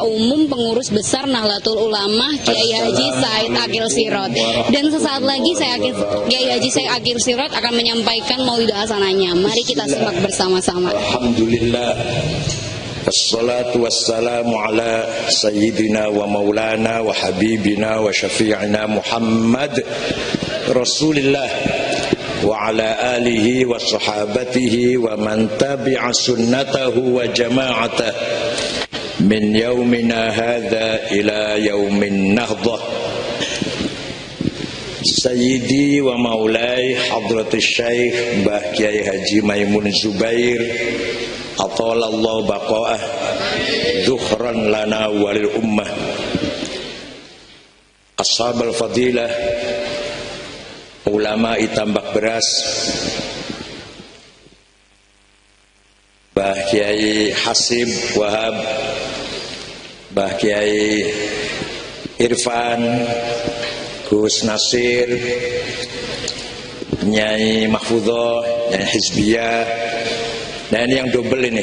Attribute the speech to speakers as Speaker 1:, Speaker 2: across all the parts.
Speaker 1: Umum Pengurus Besar Nahdlatul Ulama Kiai Haji Said Akil Sirot. Dan sesaat lagi Kiai Haji Said Akil Sirot akan menyampaikan Maulidah Hasanahnya. Mari kita simak bersama-sama.
Speaker 2: Alhamdulillah. Wassalatu wassalamu ala sayyidina wa maulana wa habibina wa syafi'ina Muhammad Rasulillah wa ala alihi wa sahabatihi wa man tabi'a sunnatahu wa jama'atah min yaumina hadha ila yaumin nahdah. Sayyidi wa maulai hadratus syekh Mbah Kiai Haji Maimun Zubair atalallahu baqa'ah dhukhran lana walil ummah. Ashabul fadilah, ulama Tambak Beras, Mbah Kiai Hasib Wahab, Mbah Kiai Irfan, Gus Nasir, Nyai Mahfudzoh, Nyai Hizbiyah. Nah ini yang double ini,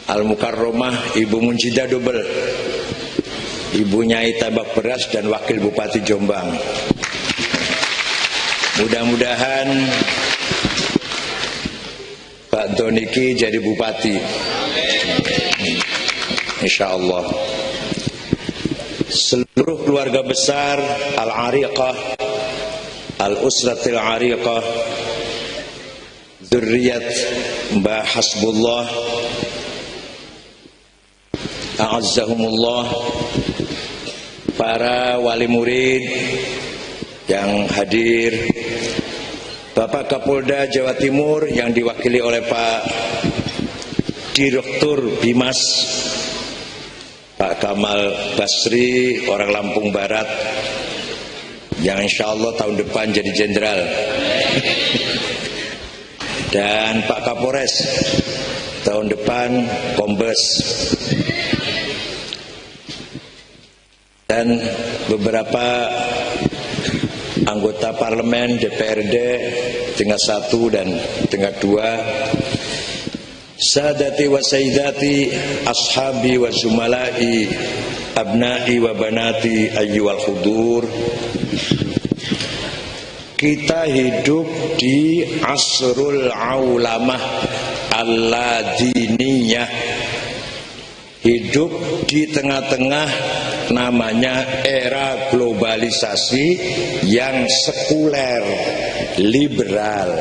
Speaker 2: Al-Mukarromah Ibu Munjidah double, Ibu Nyai Tambak Beras dan Wakil Bupati Jombang. Mudah-mudahan Pak Doniki jadi bupati, insya Allah. Seluruh keluarga besar Al-Ariqah, Al-Usratil Ariqah, Zurriyat Mbah Hasbullah, A'azzahumullah, para wali murid yang hadir, Bapak Kapolda Jawa Timur yang diwakili oleh Pak Direktur Bimas, Pak Kamal Basri, orang Lampung Barat, yang insya Allah tahun depan jadi jenderal. Dan Pak Kapolres tahun depan Kombes, dan beberapa anggota parlemen DPRD tingkat 1 dan tingkat 2, sadati wa sayyidati ashabi wa zumalai abnai wa banati ayyuhal hudur. Kita hidup di asrul aulamah alladiniyah, hidup di tengah-tengah namanya era globalisasi yang sekuler, liberal.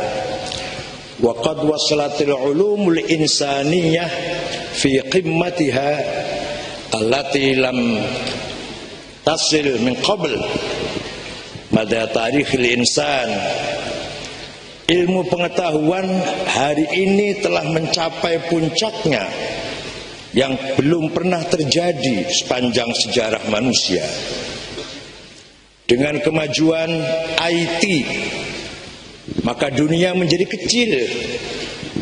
Speaker 2: Wa qad wasalatil ulumul insaniyah fi qimmatiha allati lam tasil min qabl pada tarikhil insan. Ilmu pengetahuan hari ini telah mencapai puncaknya yang belum pernah terjadi sepanjang sejarah manusia. Dengan kemajuan IT, maka dunia menjadi kecil,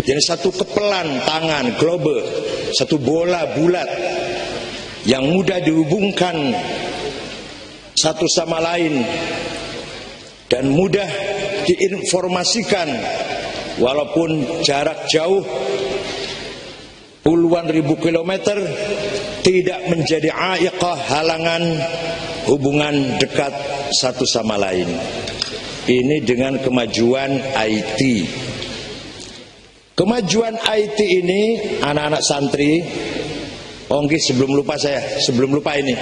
Speaker 2: jadi satu kepelan tangan globe, satu bola bulat yang mudah dihubungkan satu sama lain dan mudah diinformasikan walaupun jarak jauh puluhan ribu kilometer, tidak menjadi aiqah, halangan hubungan dekat satu sama lain. Ini dengan kemajuan IT. Kemajuan IT ini, anak-anak santri, sebelum lupa ini,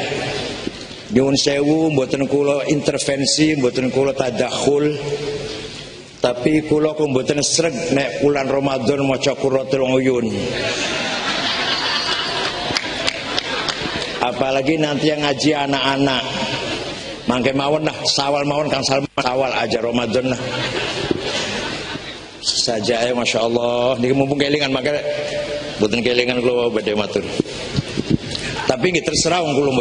Speaker 2: nyuwun sewu, mboten kula intervensi, mboten kula tadakhul, tapi kula kok mboten sreg nek bulan Ramadan maca Qurratul Uyun. Apalagi nanti yang ngaji anak-anak, mangke mawon lah, sawal mawon Kang Salman, sawal aja Ramadan lah. Saja ya, Masya Allah, ini mumpung kelingan, maka mboten kelingan kula badhe matur. Tapi nggih terserah wong kula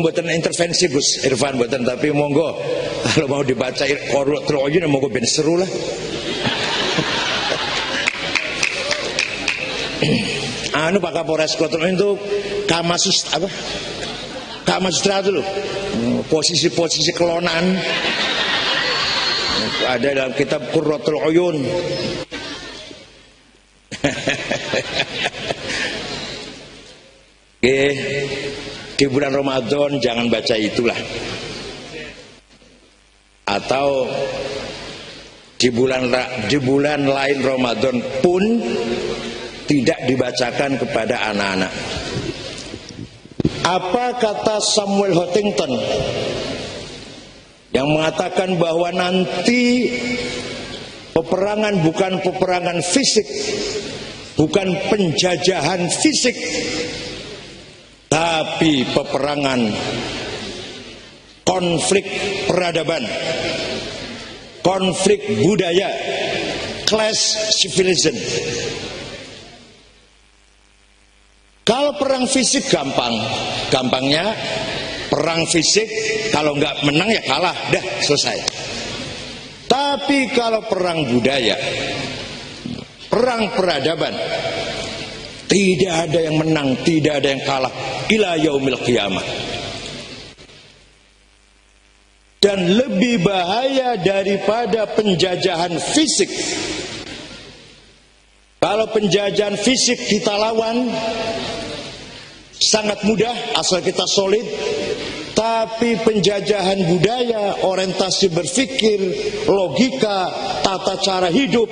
Speaker 2: mboten intervensi Gus Irfan mboten, tapi monggo kalau mau dibaca Qurratul Uyun monggo ben seru lah. Anu Pak Kapolres Qurratul Uyun itu Kamasustra itu loh, posisi-posisi kelonan ada dalam kitab Qurratul Uyun. Di bulan Ramadan jangan baca itulah. Atau di bulan lain Ramadan pun tidak dibacakan kepada anak-anak. Apa kata Samuel Huntington yang mengatakan bahwa nanti peperangan bukan peperangan fisik, bukan penjajahan fisik, tapi peperangan konflik peradaban, konflik budaya, class civilization. Kalau perang fisik gampangnya perang fisik kalau nggak menang ya kalah, dah selesai. Tapi kalau perang budaya, perang peradaban, tidak ada yang menang, tidak ada yang kalah ila yaumil qiyamah. Dan lebih bahaya daripada penjajahan fisik. Kalau penjajahan fisik kita lawan sangat mudah asal kita solid. Tapi penjajahan budaya, orientasi berpikir, logika, tata cara hidup,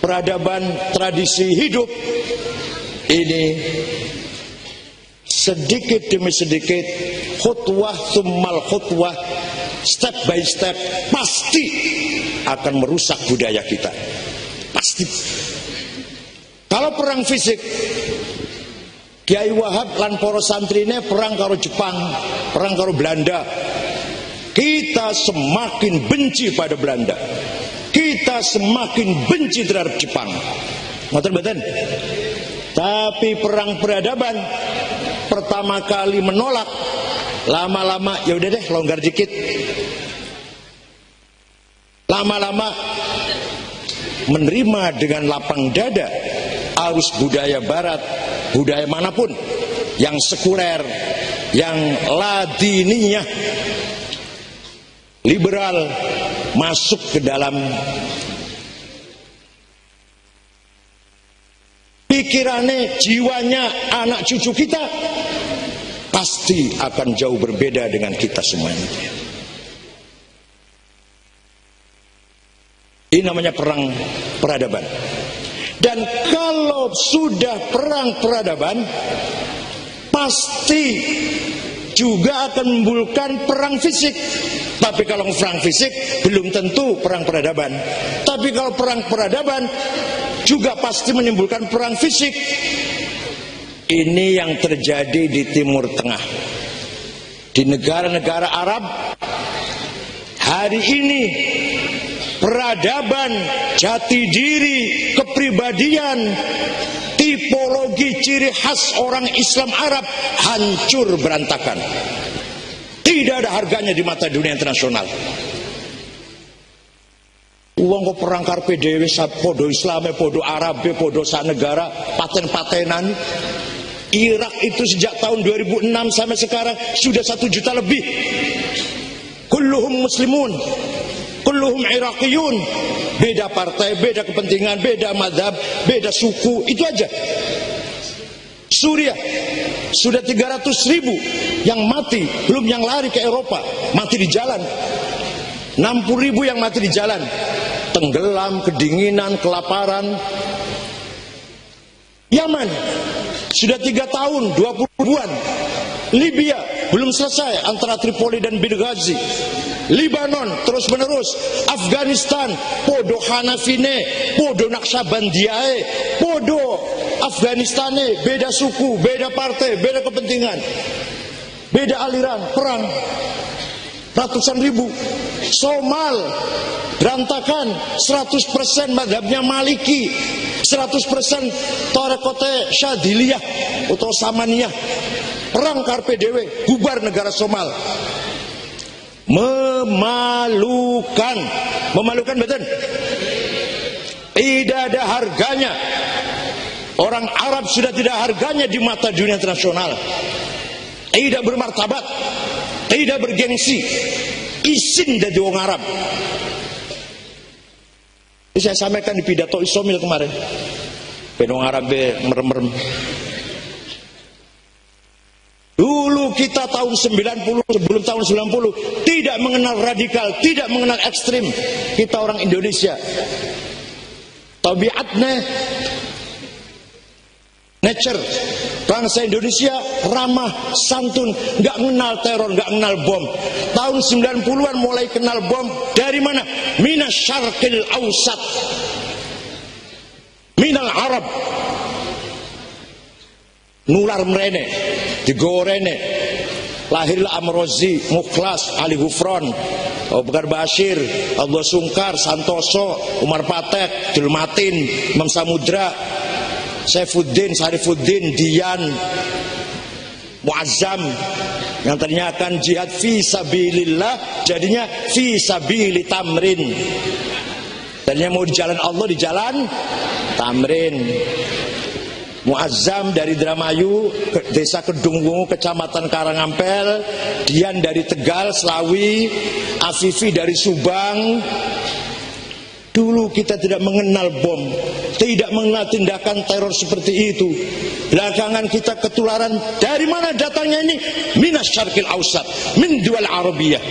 Speaker 2: peradaban, tradisi hidup, ini sedikit demi sedikit, khutwah summal khutwah, step by step, pasti akan merusak budaya kita. Pasti. Kalau perang fisik, Kiai Wahab lan para santrine perang karo Jepang, perang karo Belanda. Kita semakin benci pada Belanda. Kita semakin benci terhadap Jepang. Ngoten mboten? Tapi perang peradaban pertama kali menolak, lama-lama ya udah deh longgar dikit. Lama-lama menerima dengan lapang dada arus budaya barat, budaya manapun yang sekuler, yang ladiniyah, liberal masuk ke dalam pikirannya, jiwanya anak cucu kita, pasti akan jauh berbeda dengan kita semuanya. Ini namanya perang peradaban. Dan kalau sudah perang peradaban, pasti juga akan menimbulkan perang fisik. Tapi kalau perang fisik belum tentu perang peradaban. Tapi kalau perang peradaban juga pasti menimbulkan perang fisik. Ini yang terjadi di Timur Tengah, di negara-negara Arab. Hari ini peradaban, jati diri, kepribadian, tipologi ciri khas orang Islam Arab hancur berantakan. Tidak ada harganya di mata dunia internasional. Uang kok perang karpe dewe, podo Islam, podo Arab, podo sanegara, paten-patenan. Irak itu sejak tahun 2006 sampai sekarang sudah 1 juta lebih. Kulluhum muslimun, kulluhum Iraqiyun. Beda partai, beda kepentingan, beda madhab, beda suku, itu aja. Suriah sudah 300.000 yang mati, belum yang lari ke Eropa, mati di jalan. 60.000 yang mati di jalan, tenggelam, kedinginan, kelaparan. Yaman sudah 3 tahun, 20 ribuan. Libya belum selesai antara Tripoli dan Benghazi. Libanon terus menerus. Afghanistan podo Hanafine, podo Naqshabandiyae, podo Afghanistane, beda suku, beda partai, beda kepentingan, beda aliran, perang ratusan ribu. Somal berantakan, 100% madhabnya Maliki, 100% Tarekote Syadiliyah atau Samaniyah. Perang karpe dewe, bubar negara Somal. Memalukan. Memalukan betul? Tidak ada harganya. Orang Arab sudah tidak harganya di mata dunia internasional. Tidak bermartabat, tidak bergengsi. Isin dari orang Arab. Ini saya sampaikan di pidato Isomil kemarin. Ben orang Arab merem-merem. Dulu kita tahun 90, sebelum tahun 90 tidak mengenal radikal, tidak mengenal ekstrim. Kita orang Indonesia, tabiatnya nature, bangsa Indonesia ramah, santun, nggak kenal teror, nggak kenal bom. Tahun 90-an mulai kenal bom. Dari mana? Minas syarqil ausat, minal Arab. Nular merene, digorene. Lahirlah Amrozi, Mukhlas, Ali Gufron, Abu Bakar Bashir, Abdullah Sungkar, Santoso, Umar Patek, Dulmatin, Imam Samudra, Saifuddin, Sarifuddin, Dian, Muazzam, yang tadinya akan jihad fi sabilillah jadinya fi sabili tamrin. Tadinya mau di jalan Allah, di jalan tamrin. Muazzam dari Indramayu, desa Kedungwungu, kecamatan Karangampel. Dian dari Tegal, Slawi. Afifi dari Subang. Dulu kita tidak mengenal bom, tidak mengenal tindakan teror seperti itu. Belakangan kita ketularan. Dari mana datangnya ini? Minas syarqil ausat, min dual arabiyah.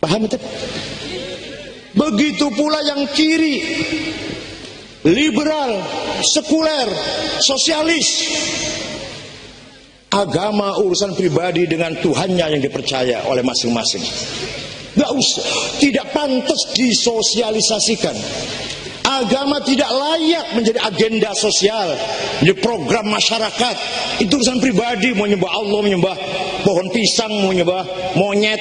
Speaker 2: Paham itu? Begitu pula yang kiri, liberal, sekuler, sosialis. Agama urusan pribadi dengan Tuhannya yang dipercaya oleh masing-masing. Gak usah, tidak pantas disosialisasikan. Agama tidak layak menjadi agenda sosial, menjadi program masyarakat. Itu urusan pribadi, mau nyembah Allah, menyembah pohon pisang, mau nyembah monyet.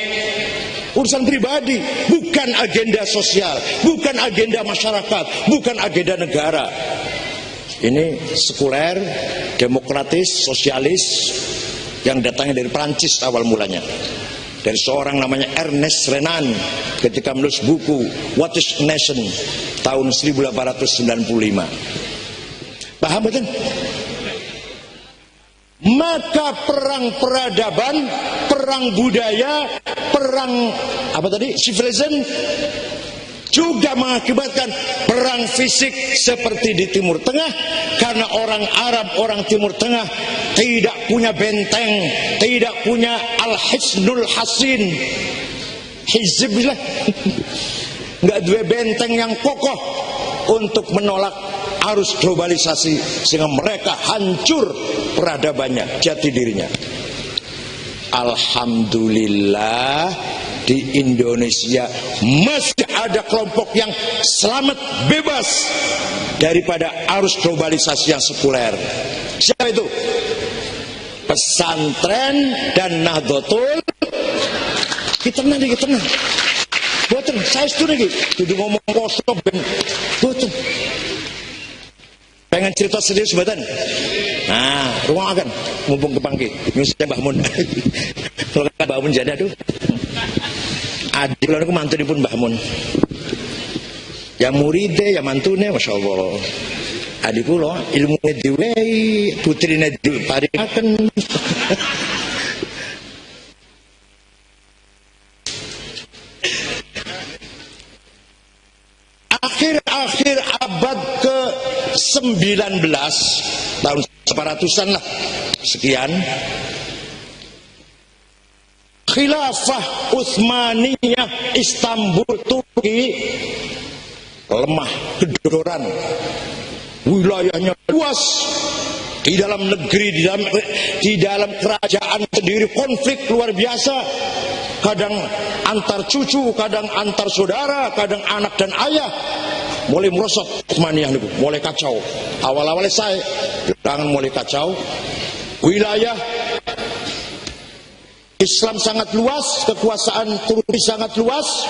Speaker 2: Urusan pribadi, bukan agenda sosial, bukan agenda masyarakat, bukan agenda negara. Ini sekuler, demokratis, sosialis yang datangnya dari Prancis awal mulanya. Dari seorang namanya Ernest Renan ketika menulis buku What is Nation tahun 1895. Paham betul? Maka perang peradaban, perang budaya, perang apa tadi? Civilization juga mengakibatkan perang fisik seperti di Timur Tengah, karena orang Arab, orang Timur Tengah tidak punya benteng, tidak punya al-hisnul hasin, hizbillah, nggak dua benteng yang kokoh untuk menolak arus globalisasi, sehingga mereka hancur peradabannya, jati dirinya. Alhamdulillah di Indonesia masih ada kelompok yang selamat bebas daripada arus globalisasi yang sekuler. Siapa itu? Pesantren dan Nahdlatul. Kita tenang, kita tenang. Boten, saya setuju lagi. Duduk ngomong kosong ben. Boten. Pengen cerita serius boten? Nah, rumah akan mumpung kepangki. Nyusul Mbah Mun. Kalau Mbah Mun jadi aduh. Adik kula niku mantunipun Mbah Mun. Ya muride, ya mantune, Masya Allah. Adik kula ilmune diwehi, putrine diparingaken. Akhir-akhir abad ke-19, tahun 800-an lah, sekian, Khilafah Utsmaniyah Istanbul Turki lemah, kedodoran, wilayahnya luas, di dalam negeri, di dalam kerajaan sendiri konflik luar biasa, kadang antar cucu, kadang antar saudara, kadang anak dan ayah. Mulai merosot Utsmaniyah niku, mulai kacau. Awal-awalnya saya, belakangan mulai kacau. Wilayah Islam sangat luas, kekuasaan Turki sangat luas,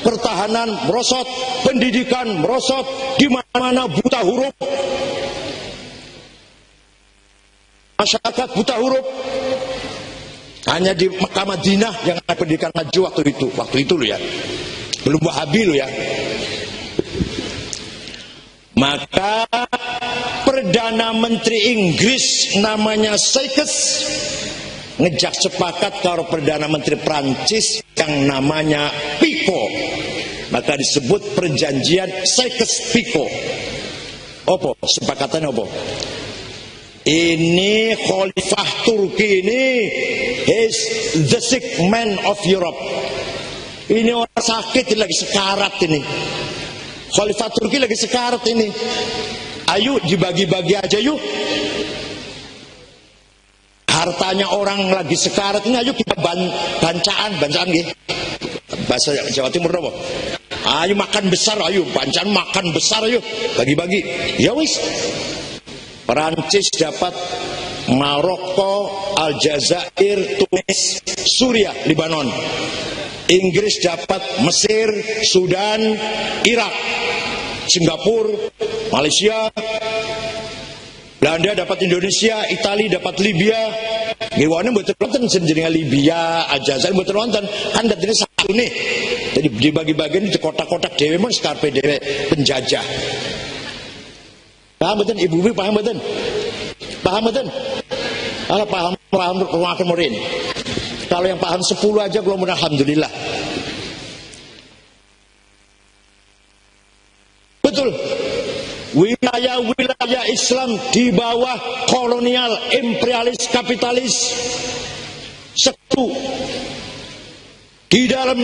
Speaker 2: pertahanan merosot, pendidikan merosot, di mana-mana buta huruf, masyarakat buta huruf. Hanya di Mekah Madinah yang ada pendidikan maju waktu itu loh ya, belum Wahabi loh ya. Maka Perdana Menteri Inggris namanya Sykes ngejak sepakat karo Perdana Menteri Prancis yang namanya Picot. Maka disebut perjanjian Sykes-Picot. Apa? Sepakatannya apa? Ini Khalifah Turki ini is the sick man of Europe. Ini orang sakit lagi sekarat ini. Khalifah Turki lagi sekarat ini. Ayo dibagi-bagi aja yuk. Hartanya orang lagi sekarat ini, ayo kita bancaan gitu. Bahasa Jawa Timur apa? Ayo makan besar, ayo bancaan makan besar, ayo bagi-bagi. Ya wis. Perancis dapat Maroko, Aljazair, Tunis, Suriah, Lebanon. Inggris dapat Mesir, Sudan, Irak, Singapura, Malaysia. Belanda dapat Indonesia, Italia dapat Libya. Gimana betul nonton sendirinya Libya, Aljazair betul nonton. Kan datanya satu nih. Jadi dibagi-bagi di kotak-kotak dewe mon skarpe dewe penjajah. Paham betul ibu-ibu, paham betul? Paham betul? Kalau paham rumah kemurin. Kalau yang paham 10 aja belum, alhamdulillah. Betul. Wilayah-wilayah Islam di bawah kolonial, imperialis, kapitalis. Satu. Di dalam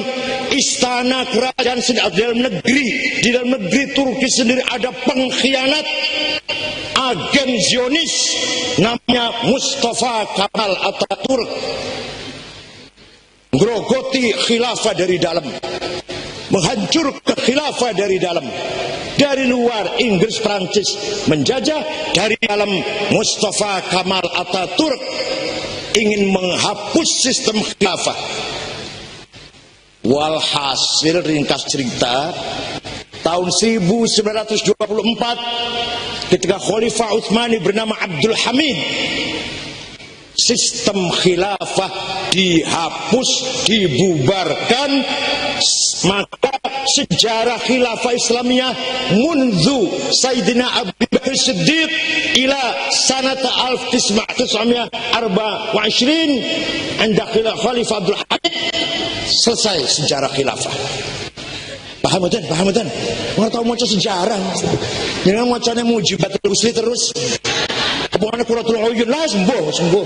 Speaker 2: istana kerajaan di dalam negeri Turki sendiri ada pengkhianat, agen Zionis namanya Mustafa Kemal Atatürk, ngerogoti khilafah dari dalam, menghancurkan khilafah dari dalam. Dari luar Inggris, Prancis menjajah, dari dalam Mustafa Kemal Atatürk ingin menghapus sistem khilafah. Walhasil ringkas cerita, tahun 1924 ketika Khalifah Utsmani bernama Abdul Hamid, sistem khilafah dihapus, dibubarkan. Maka sejarah khilafah Islamiyah mundu Sayyidina Abu Bakar Siddiq ila sanata 1924 anda Khalifah Abdul Hamid, selesai sejarah khilafah. Paham betul? Paham betul? Nggak tahu mau sejarah. Jangan macamnya mujibatul usli terus. Bukan Quratul Uyun lah, sembuh.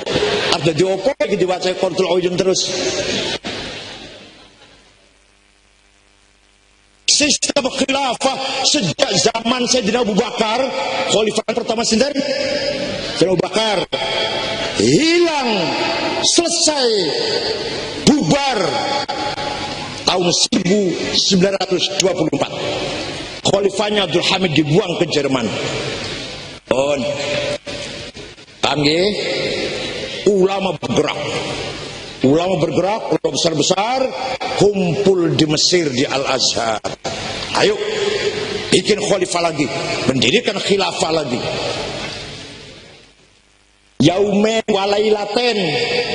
Speaker 2: Ada diopo lagi dibaca Quratul Uyun terus. Sistem khilafah sejak zaman Sayyidina Abu Bakar, khalifah pertama sendiri, Sayyidina Abu Bakar, hilang, selesai, bubar tahun 1924. Khalifahnya Abdul Hamid dibuang ke Jerman. Ulama bergerak, ulama besar-besar kumpul di Mesir di Al-Azhar. Ayo bikin khalifah lagi, mendirikan khilafah lagi. Yaume walailaten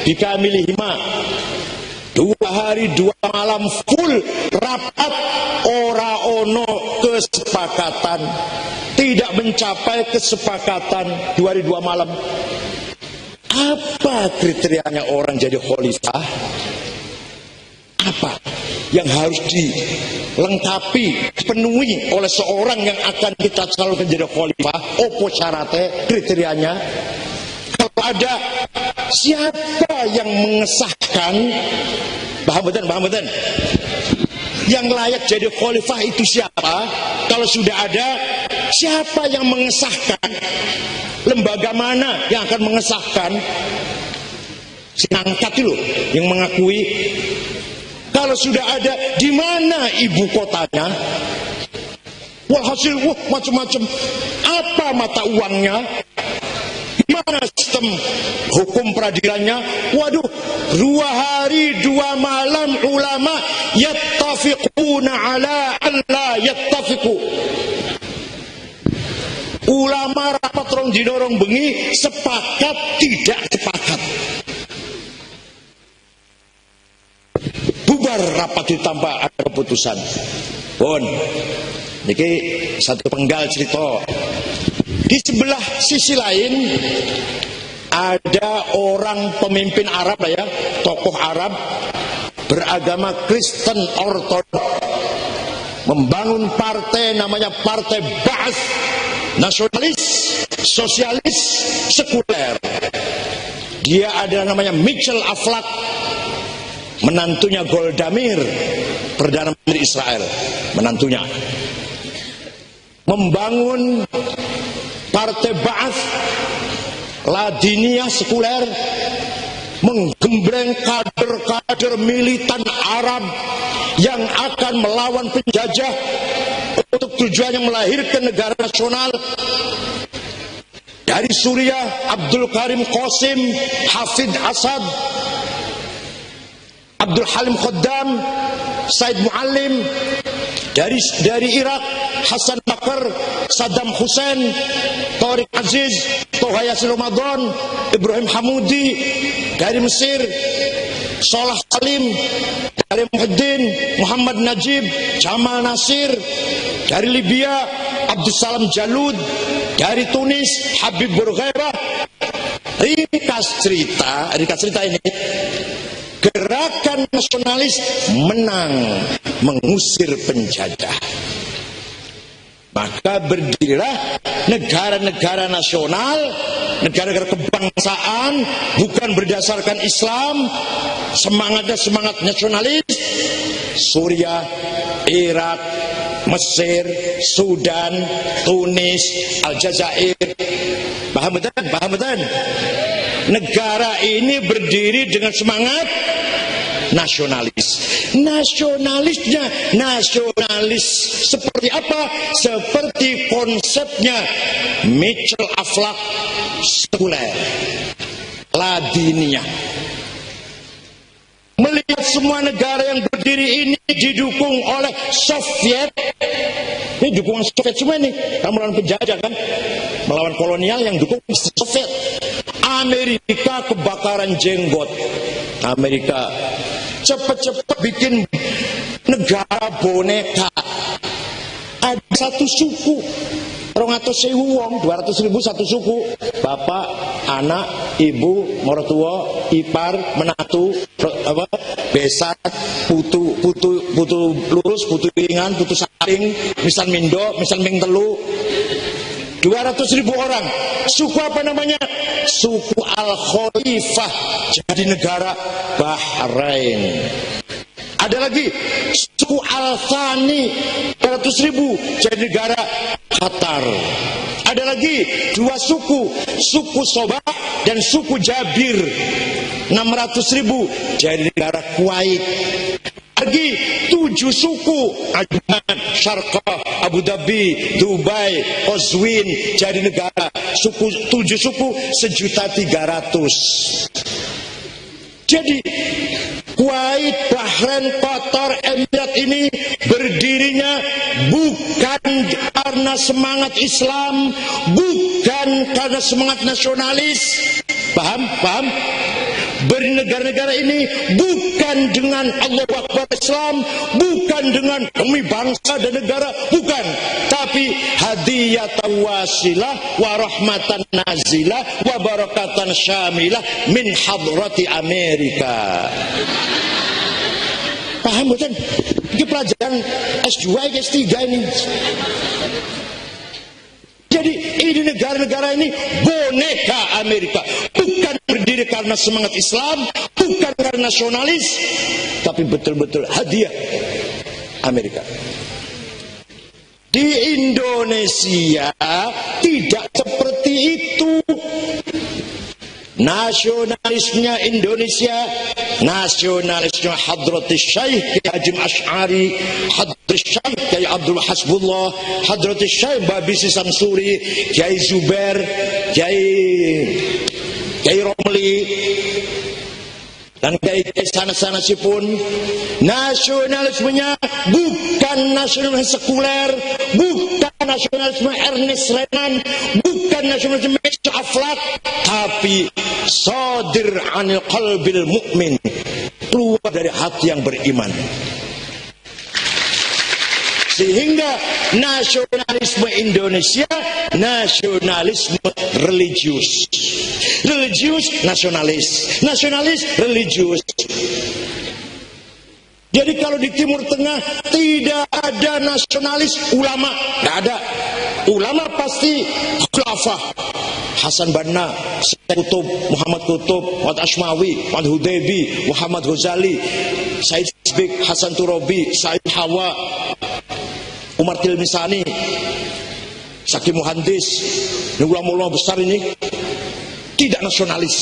Speaker 2: bikamilihima, 2 hari 2 malam full rapat, ora ono kesepakatan, tidak mencapai kesepakatan. 2 hari 2 malam. Apa kriterianya orang jadi khalifah? Apa yang harus dilengkapi, dipenuhi oleh seorang yang akan kita calonkan jadi khalifah? Opo syaratnya, kriterianya? Kalau ada, siapa yang mengesahkan? Paham betul? Yang layak jadi khalifah itu siapa? Kalau sudah ada, siapa yang mengesahkan? Lembaga mana yang akan mengesahkan? Sinangkat itu yang mengakui. Kalau sudah ada, di mana ibu kotanya? Walhasil, macam-macam. Apa mata uangnya? Gimana sistem hukum peradilannya? Waduh, 2 hari 2 malam ulama yattafiquna ala alla yattafiqu. Ulama rapat rong dino rong bengi, sepakat tidak sepakat. Bubar rapat tanpa ada keputusan. Pun, ini satu penggal cerita. Di sebelah sisi lain ada orang pemimpin Arab lah ya, tokoh Arab beragama Kristen Ortodoks, membangun partai namanya Partai Ba'ath. nasionalis, sosialis, sekuler. Dia adalah namanya Mitchell Aflaq, menantunya Golda Meir, Perdana Menteri Israel, menantunya. Membangun Partai Ba'ath, Ladiniyah sekuler, menggembleng kader-kader militan Arab yang akan melawan penjajah untuk tujuannya melahirkan negara nasional. Dari Suriah, Abdul Karim Qasim, Hafid Asad, Abdul Halim Khaddam, Said Muallim. Dari Irak, Hasan Bakar, Saddam Hussein, Tariq Aziz, Toha Yassin Ramadan, Ibrahim Hamudi. Dari Mesir, Salah Salim. Dari Muhyiddin, Muhammad Najib, Jamal Nasir. Dari Libya, Abdus Salam Jalud. Dari Tunis, Habib Bourguiba. Ringkas cerita ini, gerakan nasionalis menang mengusir penjajah. Maka berdirilah negara-negara nasional, negara-negara kebangsaan, bukan berdasarkan Islam, semangatnya semangat nasionalis. Suriah, Irak, Mesir, Sudan, Tunis, Aljazair. Paham betul? Negara ini berdiri dengan semangat nasionalis. Nasionalis seperti apa? Seperti konsepnya Mitchell Aflaq, sekuler, Ladiniyah. Melihat semua negara yang berdiri ini didukung oleh Soviet. Ini dukungan Soviet semua nih. Kamu melawan penjajah kan? Melawan kolonial yang dukung Soviet. Amerika kebakaran jenggot. Amerika cepat-cepat bikin negara boneka. Ada satu suku, 200.000 wong, 200.000 satu suku. Bapak, anak, ibu, mertua, ipar, menatu, besar, putu lurus, putu ringan, putu saling, misal mindo, misal ming telu. 200.000 orang. Suku apa namanya? Suku Al-Khalifah. Jadi negara Bahrain. Ada lagi suku Al-Thani, 200.000 jadi negara Qatar. Ada lagi dua suku Sobah dan suku Jabir, 600.000 jadi negara Kuwait. Lagi 7 suku, Ajman, Syarqah, Abu Dhabi, Dubai, Qazwin jadi negara. 7 suku 1.300.000. Jadi Kuwait, Bahrain, Qatar, Emirat ini berdirinya bukan karena semangat Islam, bukan karena semangat nasionalis. Paham? Bernegara-negara ini bukan dengan Allahu Akbar Islam, bukan dengan demi bangsa dan negara, bukan. Tapi hadiyatan wasilah wa rahmatan nazilah wa barakatan syamilah min hadrati Amerika. Paham betul? Ini pelajaran S2, S3 ini. Jadi ini negara-negara ini boneka Amerika. Bukan berdiri karena semangat Islam, bukan karena nasionalis, tapi betul-betul hadiah Amerika. Di Indonesia tidak seperti itu. Nasionalisnya Indonesia, nasionalisnya Hadratus Syekh Kiai Hashim Asy'ari, Hadratus Syekh Kiai Abdul Hasbullah, Hadratus Syekh Babisi Samsuri, Kiai Zubair, Kiai Romli, dan Kiai sana-sana pun. Nasionalismenya bukan nasionalisme sekuler, bukan nasionalisme Ernest Renan, bukan nasionalisme Mitchell Aflaq, tapi sadir anil qalbil mu'min, keluar dari hati yang beriman. Sehingga nasionalisme Indonesia nasionalisme religius, nasionalis, religius. Jadi kalau di Timur Tengah tidak ada nasionalis ulama, tidak ada. Ulama pasti khulafah. Hasan Banna, Syekh Kutub, Muhammad Kutub, Muhammad Ashmawi, Muhammad Hudaybi, Muhammad Ghazali, Said Sibik, Hasan Turabi, Said Hawa, Umar Tilmisani, Saki Muhandis. Ini ulama-ulama besar ini tidak nasionalis.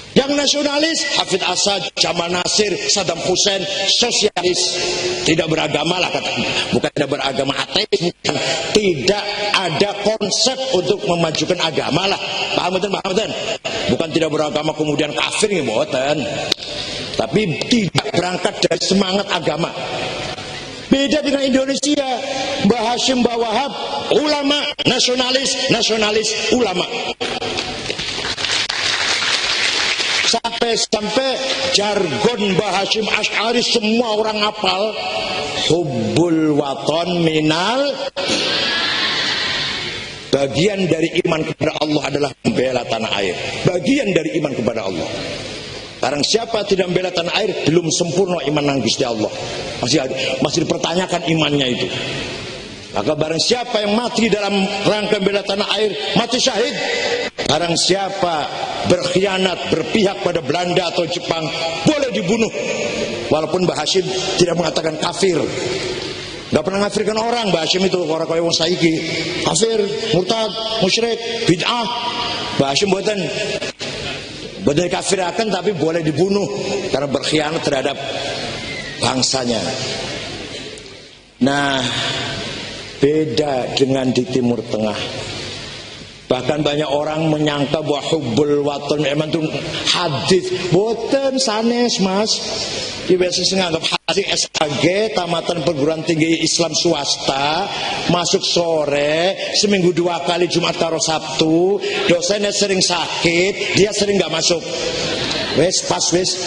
Speaker 2: Yang nasionalis Hafid Asad, Jamal Nasir, Saddam Hussein, sosialis, tidak beragama lah katanya. Bukan tidak beragama, ateis, bukan. Tidak ada konsep untuk memajukan agama lah. Paham betul, paham betul? Bukan tidak beragama kemudian kafir nih, boten. Tapi tidak berangkat dari semangat agama. Beda dengan Indonesia. Mbah Hashim, Mbah Wahab, ulama, nasionalis, ulama. Sampai jargon Mbah Hashim Asy'ari semua orang hafal. Hubbul waton minal, bagian dari iman kepada Allah adalah membela tanah air. Bagian dari iman kepada Allah. Barang siapa tidak membela tanah air, belum sempurna iman nang Gusti Allah. Masih dipertanyakan imannya itu. Maka barang siapa yang mati dalam rangka membela tanah air, mati syahid. Barang siapa berkhianat, berpihak pada Belanda atau Jepang, boleh dibunuh. Walaupun Mbah Hashim tidak mengatakan kafir. Gak pernah ngafirkan orang Mbah Hashim itu. Orang kaya wong saiki kafir, murtad, musyrik, bid'ah. Mbah Hashim buatan dikafirkan, tapi boleh dibunuh karena berkhianat terhadap bangsanya. Nah, beda dengan di Timur Tengah. Bahkan banyak orang menyangka bahwa hubbul waton emang itu hadis. Boten sanes mas. Dia biasa menganggap hadis SAG, tamatan perguruan tinggi Islam swasta, masuk sore, seminggu 2 kali Jumat karo Sabtu, dosennya sering sakit, dia sering nggak masuk. Wes pas wes.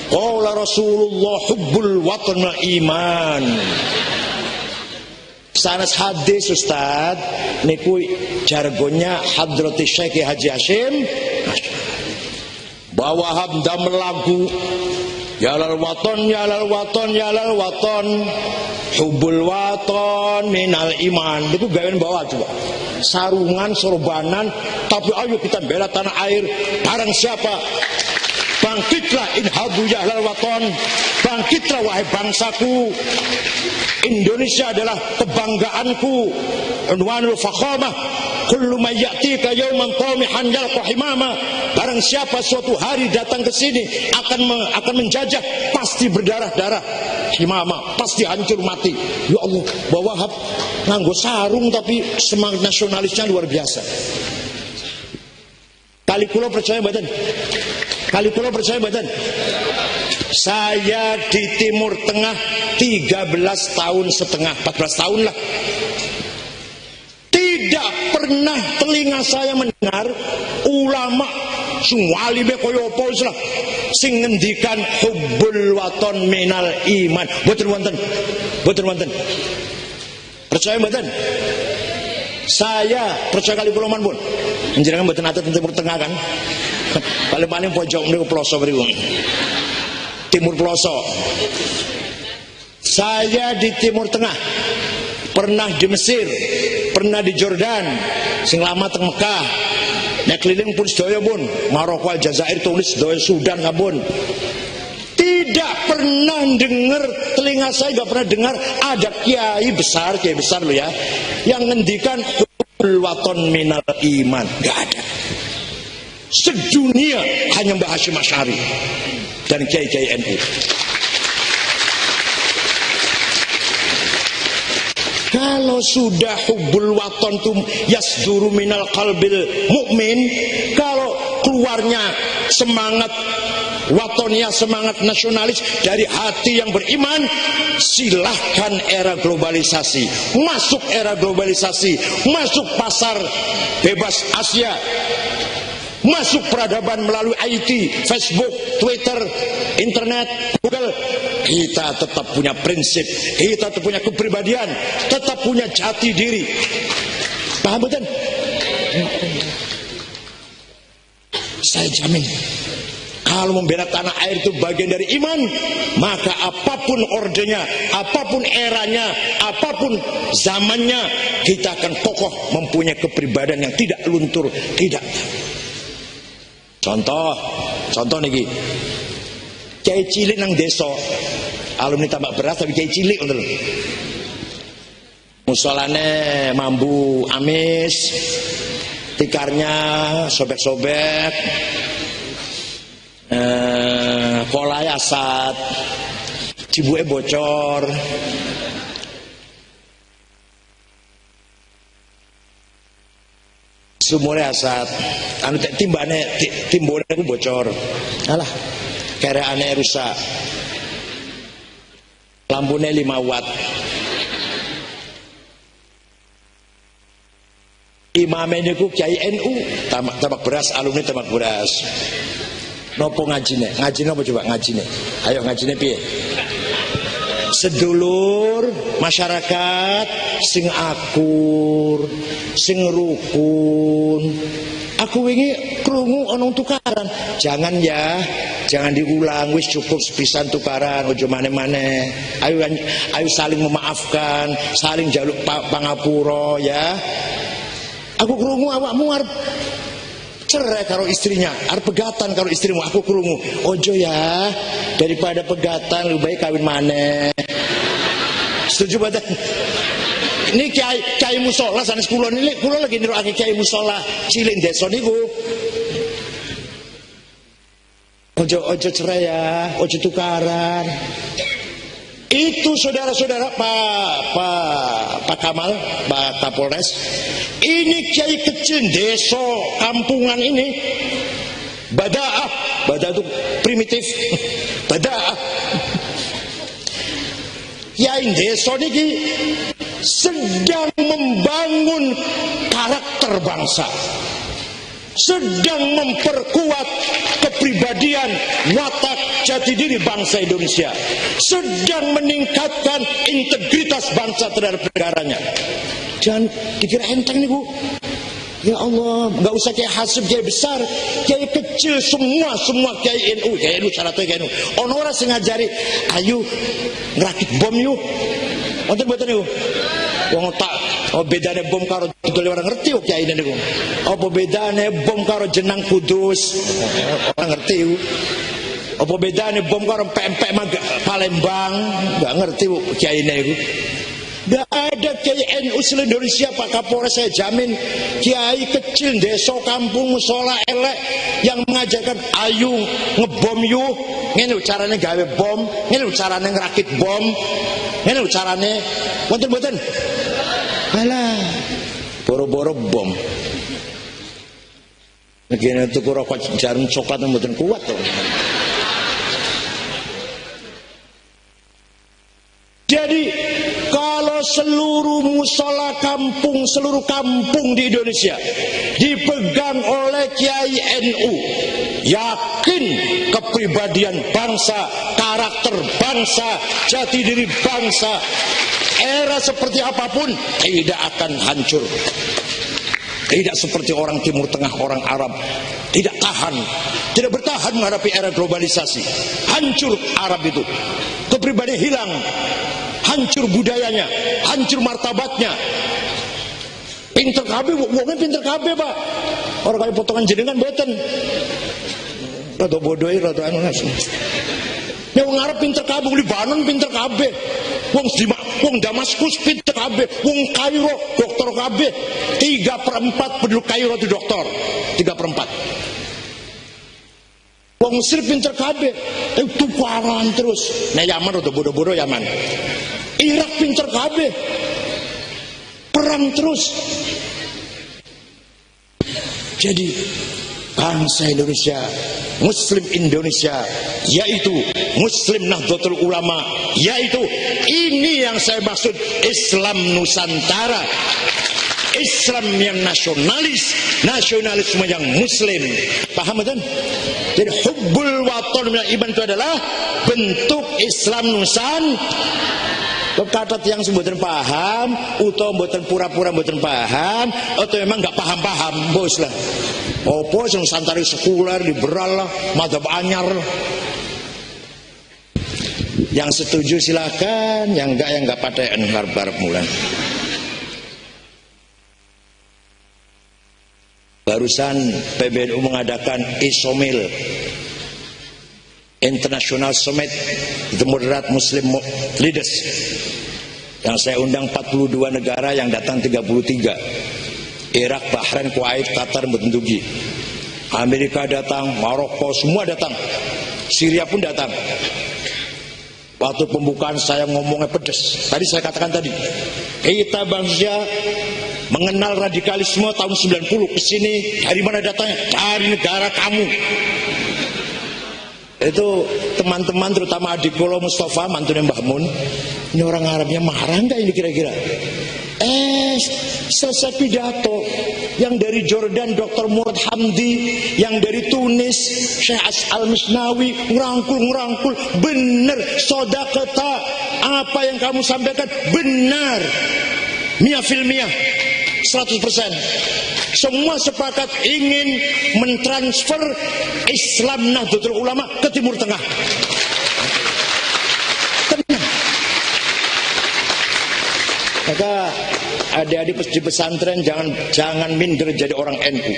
Speaker 2: Qala Rasulullah hubbul waton iman. Sanes hadis Ustaz niku jargonnya Hadrati Syekh Haji Hashim bahwa hamda melagu yalal waton yalal waton yalal waton hubul waton minal iman. Itu gawean bawa coba sarungan sorbanan, tapi ayo kita bela tanah air. Barang siapa bangkitlah inhabu yahlal waton, bangkitlah wahai bangsaku. Indonesia adalah kebanggaanku. Unwanul fakhamah kullu may ya'tika yawman tamihan yalqa himama. Barang siapa suatu hari datang ke sini akan menjajah, pasti berdarah-darah. Himama pasti hancur mati. Ya Allah, Mbah Wahab nganggo sarung tapi semangat nasionalisnya luar biasa. Kali kula percaya mboten? Kali kula percaya mboten? Saya di Timur Tengah 13 tahun setengah, 14 tahun lah. Tidak pernah telinga saya mendengar ulama sungwali be koyo apa lah sing ngendikan hubbul waton minal iman. Boten wonten. Boten wonten. Percaya mboten? Saya percaya kali kula pun. Njenengan mboten ate Timur Tengah kan? Paling-paling pojok niku ploso mriku. Timur Pelosok. Saya di Timur Tengah, pernah di Mesir, pernah di Jordan, sing lama teng Mekah. Nek keliling pun sedaya pun, Maroko, Aljazair, Tunis, sedaya Sudan kabun. Tidak pernah dengar, telinga saya enggak pernah dengar ada kiai besar loh ya, yang ngendikan waton minal iman. Enggak ada. Sedunia hanya Mbah Hashim Asy'ari dan kiai-kiai NU. Kalau sudah hubbul waton tum yasduru minal qalbil mu'min, kalau keluarnya semangat watonnya, semangat nasionalis dari hati yang beriman, silahkan era globalisasi. Masuk era globalisasi, masuk pasar bebas Asia, masuk peradaban melalui IT, Facebook, Twitter, internet, Google. Kita tetap punya prinsip, kita tetap punya kepribadian, tetap punya jati diri. Paham betul? Saya jamin Kalau membela tanah air itu bagian dari iman, maka apapun ordenya, apapun eranya, apapun zamannya, kita akan kokoh mempunyai kepribadian yang tidak luntur, tidak. Contoh niki. Kiai cilik nang desa, alumni tambak beras tapi kiai cilik ngoten lho. Musolane mambu amis, tikarnya sobek-sobek, kolai asat, cibuke bocor, sumure asat, anu timbone ku bocor, alah kereane rusak, lampune 5 watt. Imame niku Kiai NU, tambak beras, alumni tambak beras. Nopo ngajine? Ngajine apa coba ngajine? Ayo ngajine piye? Sedulur masyarakat sing akur, sing rukun. Aku wingi krungu ana tukaran. Jangan ya, jangan diulang, wis cukup sepisan tukaran, ojo maneh-maneh. Ayo saling memaafkan, saling jaluk pangapura ya. Aku krungu awakmu arep cerai karo istrinya, arep pegatan karo istrimu, aku krungu. Ojo ya, daripada pegatan lebih baik kawin maneh. Setuju badan? Ini kiai musola sanes kula niki, kula lagi nirokake kiai musola cilik desa niku. Ojo cerai ya, ojo tukaran. Itu saudara-saudara Pak Kamal, Pak Kapolres, ini kiai kecil desa kampungan ini, badaah itu primitif, badaah. Kiai desa niki sedang membangun karakter bangsa, sedang memperkuat kepribadian watak jati diri bangsa Indonesia, sedang meningkatkan integritas bangsa terhadap negaranya. Jangan dikira enteng nih Bu. Ya Allah, nggak usah kiai hasib, kiai besar, kiai kecil, semua kiai NU syaratnya kiai NU. Ono ora sing ngajari, ayo ngerakit bom yuk. Wonten mboten niku? Wong tak bedane bom karo dodol ora ngerti kok kiai niku. Apa bedane bom karo jenang kudus? Ora ngerti. Apa bedane bom karo pempek Palembang? Enggak ngerti kok kiai niku. Enggak ada kiai NU seluruh Indonesia Pak Kapolres, saya jamin. Kiai kecil desa kampung musola elek yang mengajarkan ayo ngebom yuk, ngene carane gawe bom, ngene carane ngerakit bom, ngene carane wonten mboten? Alah, boro-boro bom. Ngene tuku rokok jarum coklat mboten kuat to. Jadi kalau seluruh musola kampung, seluruh kampung di Indonesia dipegang oleh kiai NU, yakin kepribadian bangsa, karakter bangsa, jati diri bangsa, era seperti apapun tidak akan hancur. Tidak seperti orang Timur Tengah, orang Arab, tidak bertahan menghadapi era globalisasi. Hancur Arab itu, kepribadian hilang, hancur budayanya, hancur martabatnya. Pinter kabeh, wongnya pinter kabeh Pak. Orang kaya potongan jenengan boten. Rada bodohi, rada anu langsung. Ya wong Arab pinter kabeh, Libanon pinter kabeh. Wong Damaskus pinter kabeh, wong Kairo dokter kabeh. 3/4 penduduk Kairo itu dokter. 3/4. Wong Mesir pinter kabeh, tukaran terus. Nah Yaman rada bodoh-bodoh Yaman. Irak pinter kabeh, perang terus. Jadi bangsa Indonesia, Muslim Indonesia, yaitu Muslim Nahdlatul Ulama, yaitu ini yang saya maksud Islam Nusantara, Islam yang nasionalis, nasionalisme yang Muslim. Paham kan? Jadi hubbul waton minal iman itu adalah bentuk Islam Nusantara. Kata yang semboten paham, utawa mboten pura-pura mboten paham, atau memang nggak paham-paham, bos lah. Opo sing santri sekuler liberal lah, madzhab anyar. Yang setuju silakan, yang enggak paten harap mulan. Barusan PBNU mengadakan ISOMIL, International Summit The Moderate Muslim Leaders, yang saya undang 42 negara, yang datang 33. Irak, Bahrain, Kuwait, Qatar, Bentugi. Amerika datang, Maroko, semua datang. Syria pun datang. Waktu pembukaan saya ngomongnya pedas. Tadi saya katakan tadi, kita bangsa mengenal radikalisme tahun 90 ke sini. Dari mana datangnya? Dari negara kamu. Itu teman-teman, terutama adik Kolo Mustafa, mantunya Mbah Mun. Ini orang Arabnya marah enggak ini kira-kira? Selesai pidato, yang dari Jordan Dr. Murad Hamdi, yang dari Tunis Syekh Al-Misnawi ngerangkul, benar sodaqata, apa yang kamu sampaikan benar, mia fil mia, 100%. Semua sepakat ingin mentransfer Islam Nahdlatul Ulama ke Timur Tengah. Maka adik-adik di pesantren jangan minder jadi orang NU.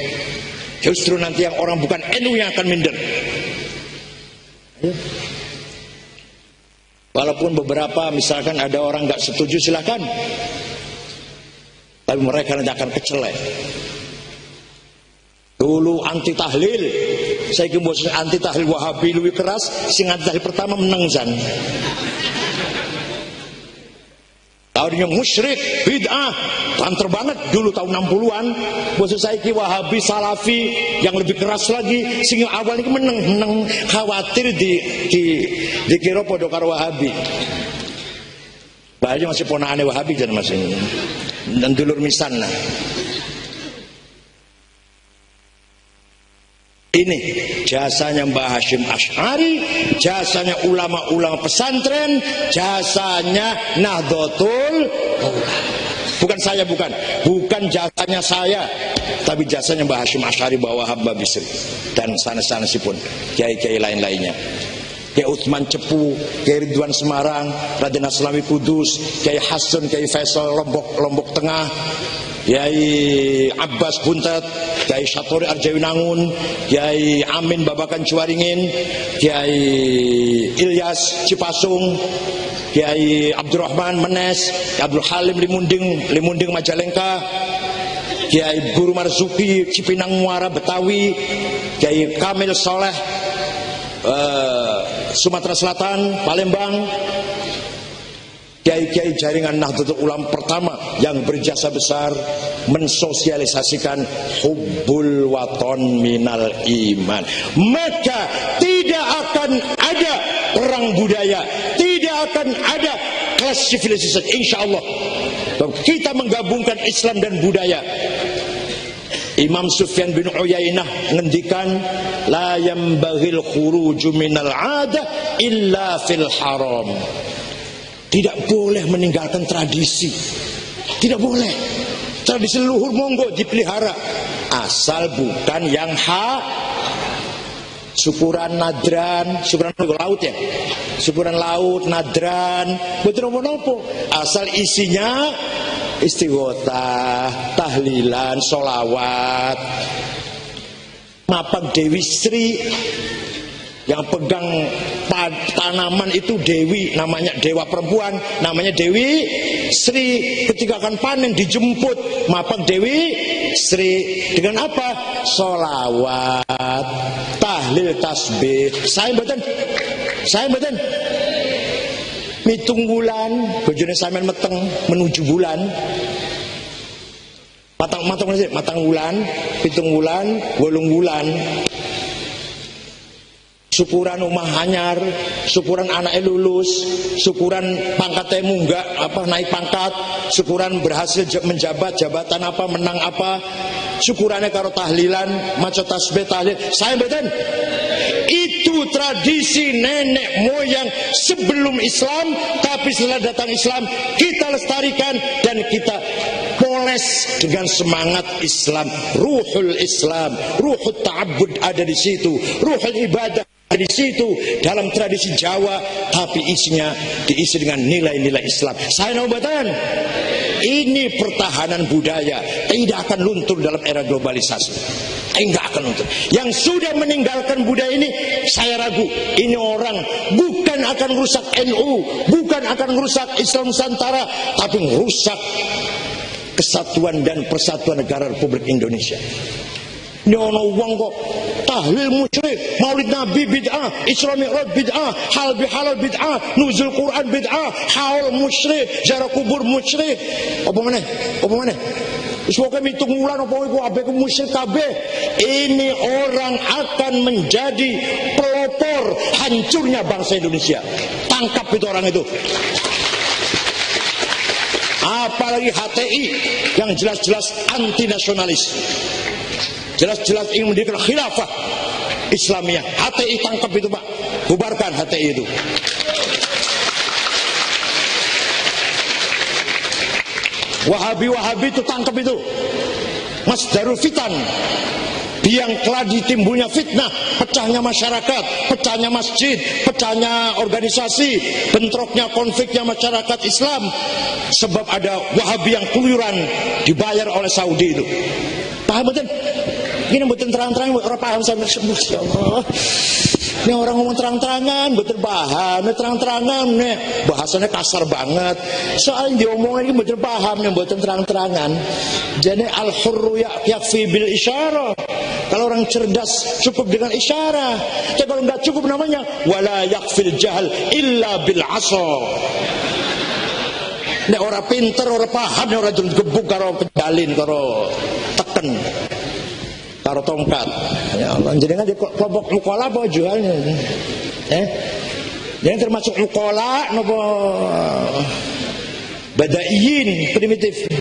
Speaker 2: Justru nanti yang orang bukan NU yang akan minder. Walaupun beberapa misalkan ada orang nggak setuju, silakan. Tapi mereka nanti akan kecelek. Dulu anti tahlil, saya kira anti tahlil Wahabi lebih keras, sing anti tahlil pertama menang zan. Tahunnya musyrik, bid'ah, banter banget dulu tahun 60-an. Maksud saya ki Wahabi, Salafi yang lebih keras lagi. Sehingga awalnya menang khawatir dikira podo karo Wahabi. Bahaya masih ponakane Wahabi dan masih dan dulur misan lah. Ini jasanya Mbah Hasyim Asy'ari, jasanya ulama-ulama pesantren, jasanya Nahdlatul Ulama. Bukan saya, bukan jasanya saya, tapi jasanya Mbah Hasyim Asy'ari, Mbah Wahab, Mbah Bisri, dan sana-sana pun kiai-kiai lain-lainnya. Kiai Utsman Cepu, Kiai Ridwan Semarang, Raden Aslami Kudus, Kiai Hasan, Kiai Faisal Lombok Tengah, Kiai Abbas Buntet, Kiai Satori Arjawinangun, Kiai Amin Babakan Cuaringin, Kiai Ilyas Cipasung, Kiai Abdurrahman Menes, Abdul Halim Limunding Majalengka, Kiai Guru Marzuki Cipinang Muara Betawi, Kiai Kamil Soleh Sumatera Selatan, Palembang, kiai-kiai jaringan Nahdlatul Ulama pertama yang berjasa besar mensosialisasikan hubbul waton minal iman. Maka tidak akan ada perang budaya, tidak akan ada kelas civilisasi, insyaallah. Kita menggabungkan Islam dan budaya. Imam Sufyan bin Uyainah ngendikan, la yambaghil khuruju minal 'ada illa fil haram. Tidak boleh meninggalkan tradisi. Tidak boleh. Tradisi leluhur monggo dipelihara, asal bukan yang syukuran nadran, syukuran laut ya. Syukuran laut, nadran, betul nopo. Asal isinya istighotah, tahlilan, solawat. Mapang Dewi Sri, yang pegang tanaman itu Dewi, namanya dewa perempuan, namanya Dewi Sri. Ketika akan panen dijemput mapang Dewi Sri dengan apa? Solawat, tahlil, tasbih. Saya mboten mitung bulan, bojone sampean meteng menuju bulan. Matang bulan, pitung bulan, 8 bulan. Syukuran umah hanyar, syukuran anaknya lulus, syukuran pangkatnya munggah naik pangkat, syukuran berhasil menjabat jabatan apa, menang apa, syukurannya karo tahlilan, maca tasbih tahlil. Saya betul. Itu tradisi nenek moyang sebelum Islam, tapi setelah datang Islam kita lestarikan dan kita poles fresh dengan semangat Islam, ruhul ta'abbud ada di situ, ruhul ibadah ada di situ dalam tradisi Jawa, tapi isinya diisi dengan nilai-nilai Islam. Saya nobatan, ini pertahanan budaya tidak akan luntur dalam era globalisasi. Enggak akan luntur. Yang sudah meninggalkan budaya ini, saya ragu. Ini orang bukan akan merusak NU, bukan akan merusak Islam Nusantara, tapi merusak kesatuan dan persatuan negara Republik Indonesia. Ini ono wong kok tahlil musyrik, maulid nabi bid'ah, Isra Mi'raj bid'ah, hal bihalal bid'ah, nuzul Quran bid'ah, haul musyrik, ziarah kubur musyrik. Apa meneh? Semoga hitung bulan apa iku abe musyrik kabeh. Ini orang akan menjadi pelopor hancurnya bangsa Indonesia. Tangkap itu orang itu. Apalagi HTI yang jelas-jelas anti nasionalis, jelas-jelas ingin mendirikan khilafah Islamiyah. HTI tangkap itu Pak, bubarkan HTI itu. Wahabi itu tangkap itu. Masdarul fitan, biang keladi timbulnya fitnah, pecahnya masyarakat, pecahnya masjid, pecahnya organisasi, bentroknya konfliknya masyarakat Islam, sebab ada Wahabi yang keluyuran dibayar oleh Saudi itu. Paham betul? Ini betul terang-terang orang paham sampai ya Allah. Ini orang ngomong terang-terangan, betul paham, terang-terangan nih, bahasanya kasar banget. Soalnya diomongin ini betul paham, yang betul terang-terangan. Jadi al-hurru yakfi bil isyarah. Kalau orang cerdas cukup dengan isyarah. Tapi kalau nggak cukup namanya wala yakfil jahal illa bil asa. Nek orang pinter, orang paham, nek orang gebuk karo pedalin, karo teken, karo tongkat. Ya Allah, jenengan di kelompok mukola apa jualnya? Jadi termasuk mukola nopo badaiyin primitif.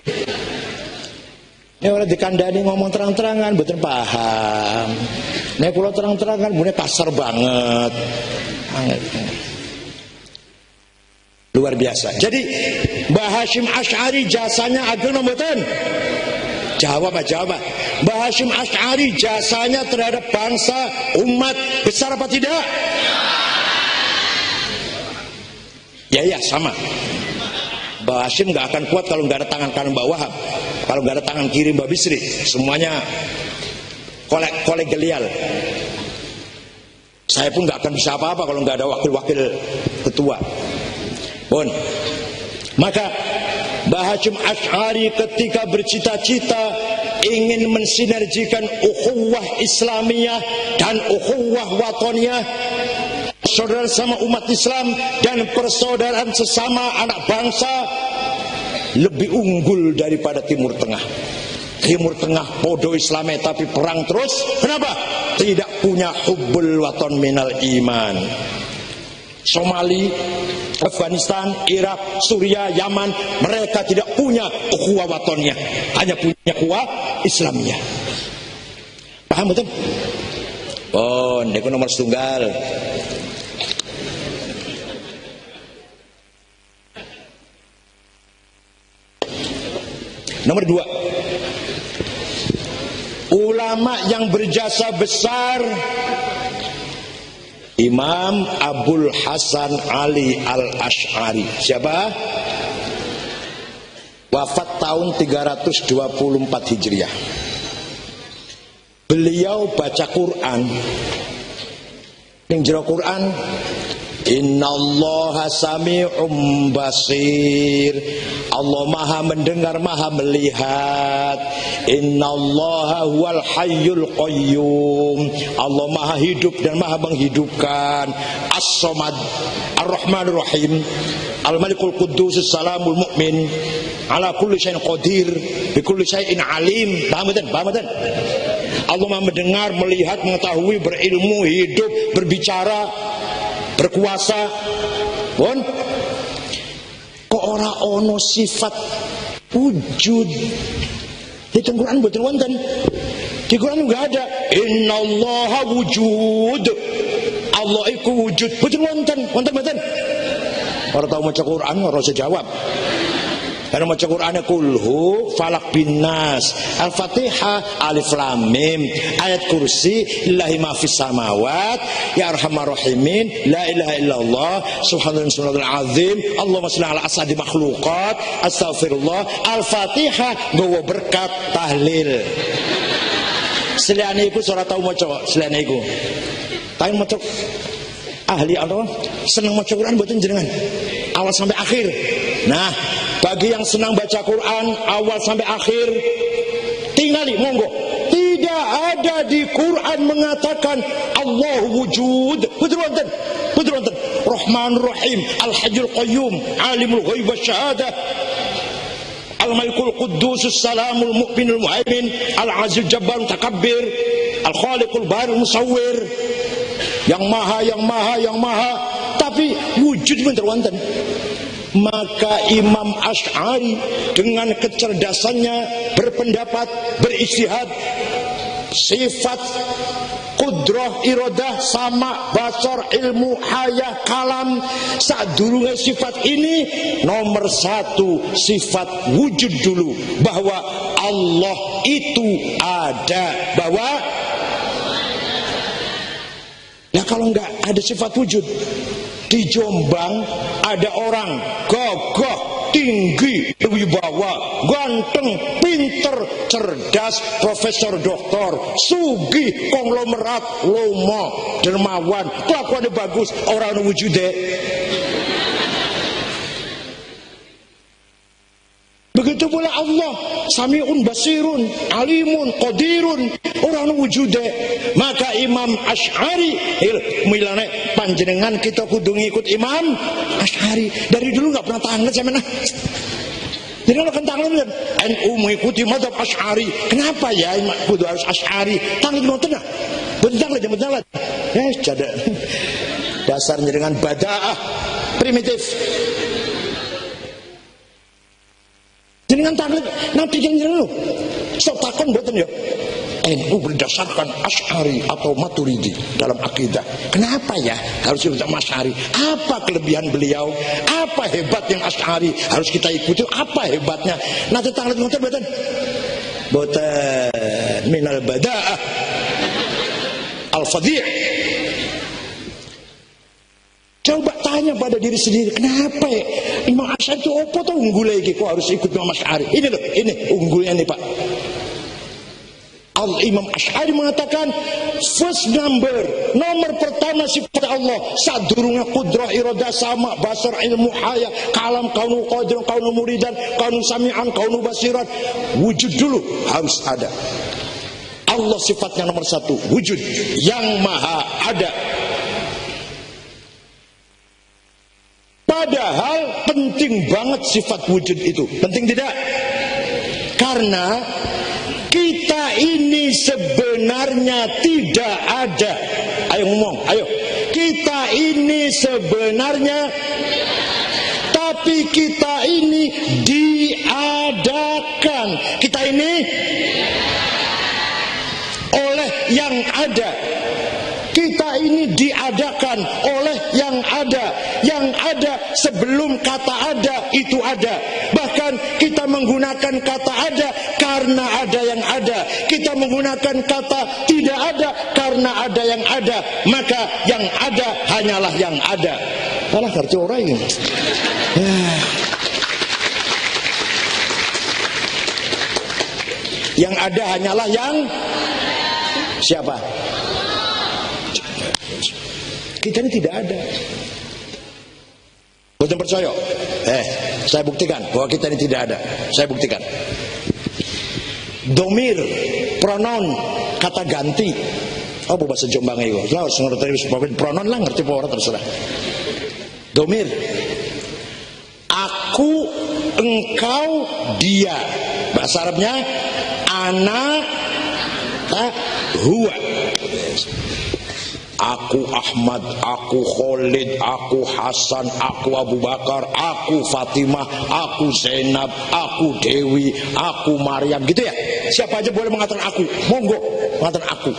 Speaker 2: Ini orang dikandani ngomong terang-terangan, betul paham. Nek kula terang-terangan, bune kasar banget. Luar biasa. Jadi Mbah Hasyim Asy'ari jasanya ageng mboten? Jawab. Mbah Hasyim Asy'ari jasanya terhadap bangsa, umat besar apa tidak? Ya sama. Mbah Hasyim nggak akan kuat kalau nggak ada tangan kanan Mbah Wahab, kalau nggak ada tangan kiri Mbah Bisri, semuanya kolegial. Saya pun nggak akan bisa apa-apa kalau nggak ada wakil-wakil ketua. Pun, maka Mbah Hasyim Asy'ari ketika bercita-cita ingin mensinergikan ukhuwah Islamiyah dan ukhuwah watoniyah, persaudaraan sama umat Islam dan persaudaraan sesama anak bangsa, lebih unggul daripada Timur Tengah. Timur Tengah podo Islamnya tapi perang terus. Kenapa? Tidak punya hubbul waton minal iman. Somali, Afghanistan, Irak, Suriah, Yaman, mereka tidak punya ukhuwah watonnya, hanya punya ukhuwah Islamiyah. Paham betul? Oh, ini nomor setunggal. Nomor dua, ulama yang berjasa besar, Imam Abul Hasan Ali Al-Asy'ari. Siapa? Wafat tahun 324 Hijriah. Beliau baca Quran. Yang jero Quran, Innallaha sami'um basir. Allah maha mendengar, maha melihat. Innallaha huwal hayyul qayyum. Allah maha hidup dan maha menghidupkan. As-Samad, Ar-Rahmanur Rahim, Al-Malikul Quddus, Salamul Mu'min, ala kulli syai'in qadir, bi kulli syai'in alim. Paham betul? Allah maha mendengar, melihat, mengetahui, berilmu, hidup, berbicara, berkuasa. Pun kok ora ono sifat wujud di Quran, betul wonten. Di Quran enggak ada innallaha wujud, Allah iku wujud, betul wonten betul. Orang tahu maca Quran ora usah jawab. Karena maca Qur'ane kulhu falak binnas, Al-Fatihah alif lam mim, ayat kursi lillahi ma fis samawat ya arhamar rahimin, la ilaha illallah subhanallahil azim, Allahumma shalli ala asadi makhluqat, astaghfirullah. Al-Fatihah nggawa berkat tahlil. Seliyane iku ora tau maca, seliyane iku. Tapi maca ahli Allah seneng maca Quran mboten jenengan? Awal sampai akhir. Nah, bagi yang senang baca Quran awal sampai akhir, tingali monggo. Tidak ada di Quran mengatakan Allah wujud. Betul wonten. Betul wonten. Rahmanur Rahim, Al-Hayyul Qayyum, Alimul Ghaib wasyahadah, Al-Malikul Quddusus Salamul Mu'minul Muhaimin, Al-Azizul Jabbar Takabbir, Al-Khaliqul Baril Musawwir. Yang maha. Tapi wujud bener wonten. Maka Imam Asy'ari dengan kecerdasannya berpendapat, beristihad, sifat kudrah, iradah, sama, basar, ilmu, haya, kalam, sadurunge sifat ini nomor satu sifat wujud dulu, bahwa Allah itu ada, bahwa nah kalau enggak ada sifat wujud. Di Jombang ada orang gagah, tinggi, berwibawa, ganteng, pinter, cerdas, profesor, doktor, sugih, konglomerat, lomo, dermawan, kelakuannya bagus, orang wujude. Begitu pula Allah, Sami'un Basirun, Alimun, Qadirun, orang wujude. Maka Imam Asy'ari milane panjenengan kita kudu ngikut Imam Asy'ari. Dari dulu enggak pernah tanglet sampean. Jadi kalau tanglet NU mengikuti mazhab Asy'ari. Kenapa ya kudu harus Asy'ari? Tanglet ngoten nah. Betul tanglet. Jada. Dasar dengan badaah primitif. Jenengan tanglet nanti jenengan lho. Sok takon mboten ya. NU berdasarkan Asy'ari atau Maturidi dalam akidah. Kenapa ya harus kita Asy'ari? Apa kelebihan beliau? Apa hebat yang Asy'ari harus kita ikuti? Apa hebatnya? Nanti tanglet ngoten mboten? Mboten minal badaah al-fadhi'. Coba tanya pada diri sendiri, kenapa ya Imam Asy'ari itu apa tuh unggulnya iki kok harus ikut Imam Asy'ari? Ini loh, ini unggulnya nih Pak. Imam Asy'ari mengatakan first number, nomor pertama sifat Allah sadurunga kudrah, iradah, sama, basar, ilmu, haya, kalam, kaunu qadir, kaunu muridan, kaunu sami'an, kaunu basiran. Wujud dulu harus ada. Allah sifatnya nomor satu, wujud yang maha ada. Padahal penting banget sifat wujud itu. Penting tidak? Karena kita ini sebenarnya tidak ada. Ayo ngomong, ayo. Kita ini sebenarnya, tapi kita ini diadakan. Kita ini oleh yang ada. Kita ini diadakan oleh yang ada. Yang ada sebelum kata ada itu ada. Bahkan kita menggunakan kata ada karena ada yang ada. Kita menggunakan kata tidak ada karena ada yang ada. Maka yang ada hanyalah yang ada. Salah kartu orang ini. Yang ada hanyalah yang siapa? Kita ini tidak ada. Betul percaya? Saya buktikan bahwa kita ini tidak ada. Saya buktikan. Domir, pronoun, kata ganti. Apa bahasa Jombang itu? Lah ngerti pronoun lah, ngerti apa orang terserah. Domir. Aku, engkau, dia. Bahasa Arabnya ana, huwa. Aku Ahmad, aku Khalid, aku Hasan, aku Abu Bakar, aku Fatimah, aku Zainab, aku Dewi, aku Maryam, gitu ya. Siapa aja boleh mengatakan aku, monggo mengatakan aku.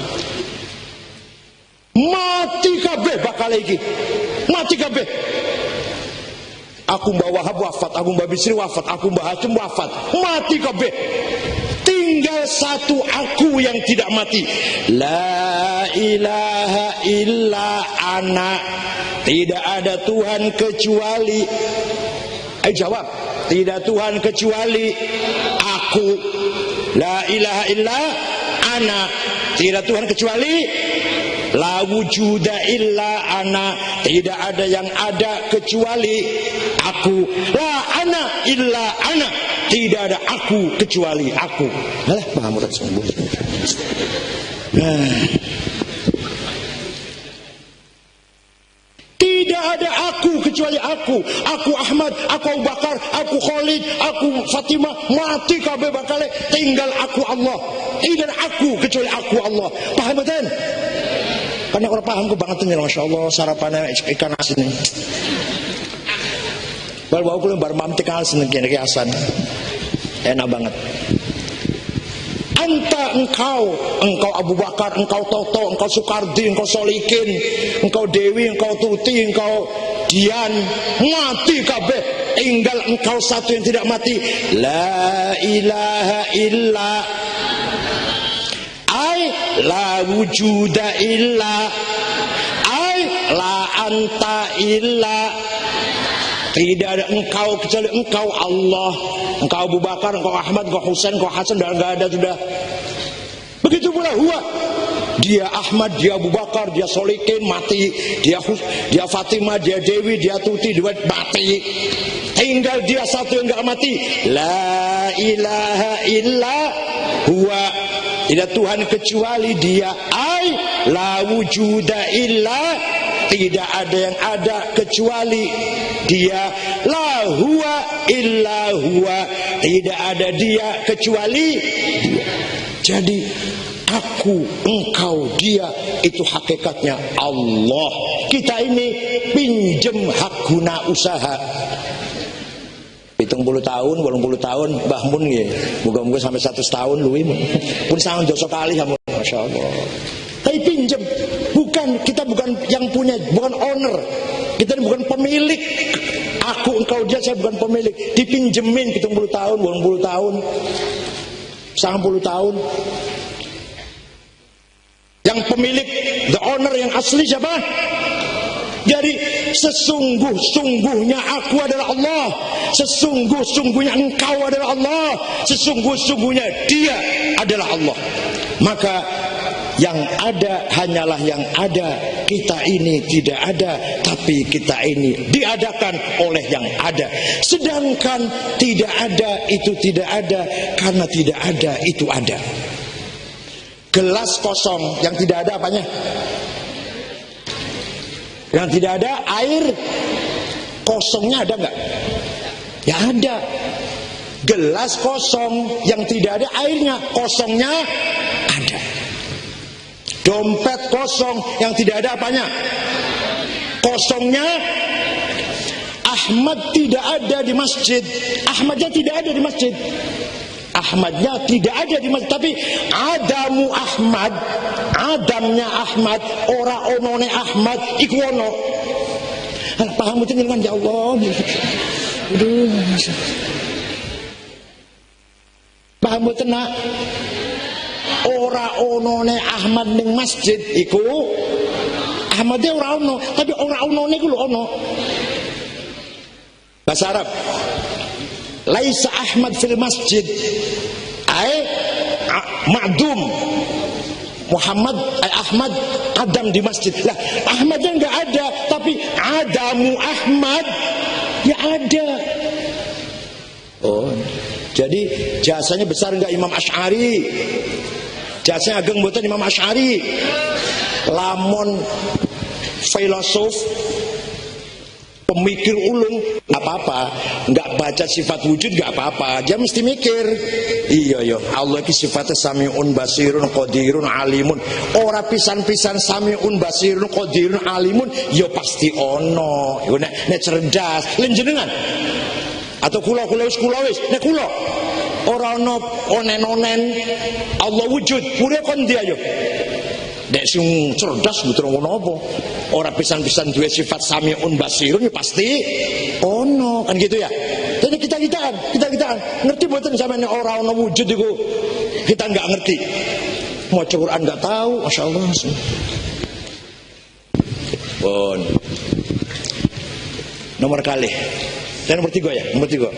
Speaker 2: Mati kabeh bakal iki, mati kabeh. Aku Mbah Wahab wafat, aku Mbah Bisri wafat, aku Mbah Hashim wafat. Mati kabeh. Tinggal satu aku yang tidak mati. La ilaha illa ana. Tidak ada Tuhan kecuali. Jawab. Tidak Tuhan kecuali aku. La ilaha illa ana. Tidak Tuhan kecuali. La wujuda illa ana. Tidak ada yang ada kecuali aku. La ana illa ana. Tidak ada aku kecuali aku. Alah, Pak Murad sembuh. Tidak ada aku kecuali aku. Aku Ahmad, aku Abu Bakar, aku Khalid, aku Fatimah. Mati kabeh bakale. Tinggal aku Allah. Tidak ada aku kecuali aku Allah. Paham betul? Karena orang paham kebangetan ya, Masya Allah. Sarapannya ikan asin ini. Baru aku lembar mamtik asin ini kiasan. Enak banget. Anta engkau Abu Bakar, engkau Toto, engkau Soekardi, engkau Solikin, engkau Dewi, engkau Tuti, engkau Dian, mati kabeh. Tinggal engkau satu yang tidak mati. La ilaha illa ai la wujuda illa ai la anta illa. Tidak ada engkau kecuali engkau Allah. Engkau Abu Bakar, engkau Ahmad, engkau Husain, engkau Hasan, dan enggak ada sudah. Begitu pula huwa. Dia Ahmad, dia Abu Bakar, dia Solikin mati, dia Fatimah, dia Dewi, dia Tuti, dia mati. Tinggal dia satu yang enggak mati. La ilaha illa huwa. Tidak Tuhan kecuali dia. Ai la wujuda illa. Tidak ada yang ada kecuali dia. La huwa illa huwa. Tidak ada dia kecuali dia. Jadi aku, engkau, dia, itu hakikatnya Allah. Kita ini pinjem hak guna usaha. 70 tahun, 80 tahun, Mbah Mun nggih. Muga-muga sampai 100 tahun luwih. Pun sangat dosa kali kamu. Masya Allah. Tapi pinjem, kita bukan yang punya, bukan owner. Kita bukan pemilik. Aku, engkau, dia, saya bukan pemilik. Dipinjemin 70 tahun, 80 tahun, 90 tahun. Yang pemilik, the owner yang asli siapa? Jadi sesungguh-sungguhnya aku adalah Allah. Sesungguh-sungguhnya engkau adalah Allah. Sesungguh-sungguhnya dia adalah Allah. Maka yang ada hanyalah yang ada. Kita ini tidak ada, tapi kita ini diadakan oleh yang ada. Sedangkan tidak ada itu tidak ada, karena tidak ada itu ada. Gelas kosong yang tidak ada apanya? Yang tidak ada air. Kosongnya ada nggak? Ya ada. Gelas kosong yang tidak ada airnya. Kosongnya ada. Dompet kosong yang tidak ada apanya? Kosongnya. Ahmad tidak ada di masjid. Ahmadnya tidak ada di masjid. Ahmadnya tidak ada di masjid. Tapi Adamu Ahmad, Adamnya Ahmad, ora onone Ahmad iku ono. Paham betul kan ya Allah. Aduh. Paham betul nak? Ora onone Ahmad ning masjid iku Ahmadnya ora ono, tapi ora onone iku lho ono. Bahasa Arab. Laisa Ahmad fil masjid. Ma'dum. Muhammad Ahmad Adam di masjid. Lah Ahmadnya enggak ada, tapi Adamu Ahmad ya ada. Oh, jadi jasanya besar enggak Imam Asy'ari? Jasanya ageng mboten Imam Asy'ari. Lamun filosof, pemikir ulung, nggak apa-apa, nggak baca sifat wujud nggak apa-apa, dia mesti mikir. Iya yo, Allah ki sifatnya samiun basirun qadirun alimun. Ora pisan-pisan samiun basirun qadirun alimun, yo pasti ono. Yo nek cerdas, lenjenengan. Atau kula wis nek kula ora ono onen-onen Allah wujud, pure kon dia yo. Dek sing cerdas mboten ngono apa. Ora pisan-pisan duwe sifat samiun basirun ya pasti ono kan gitu ya. Jadi kita ngerti mboten sampeyan ora ono wujud iku kita enggak ngerti. Maca Quran enggak tahu, masyaallah. Pun. Nomor kali. Dan nomor 3 ya, nomor 3.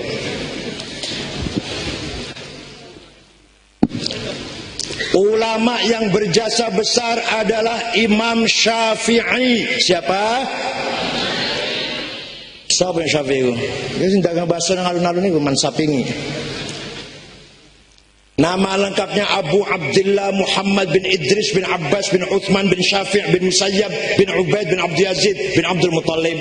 Speaker 2: Ulama yang berjasa besar adalah Imam Syafi'i. Siapa? Siapa yang Syafi'i? Dia dagang bahasa yang alun-alun ini Man Sapingi. Nama lengkapnya Abu Abdullah Muhammad bin Idris bin Abbas bin Uthman bin Syafi' bin Musayyab bin Ubaid bin Abdul Yazid bin Abdul Muttalib.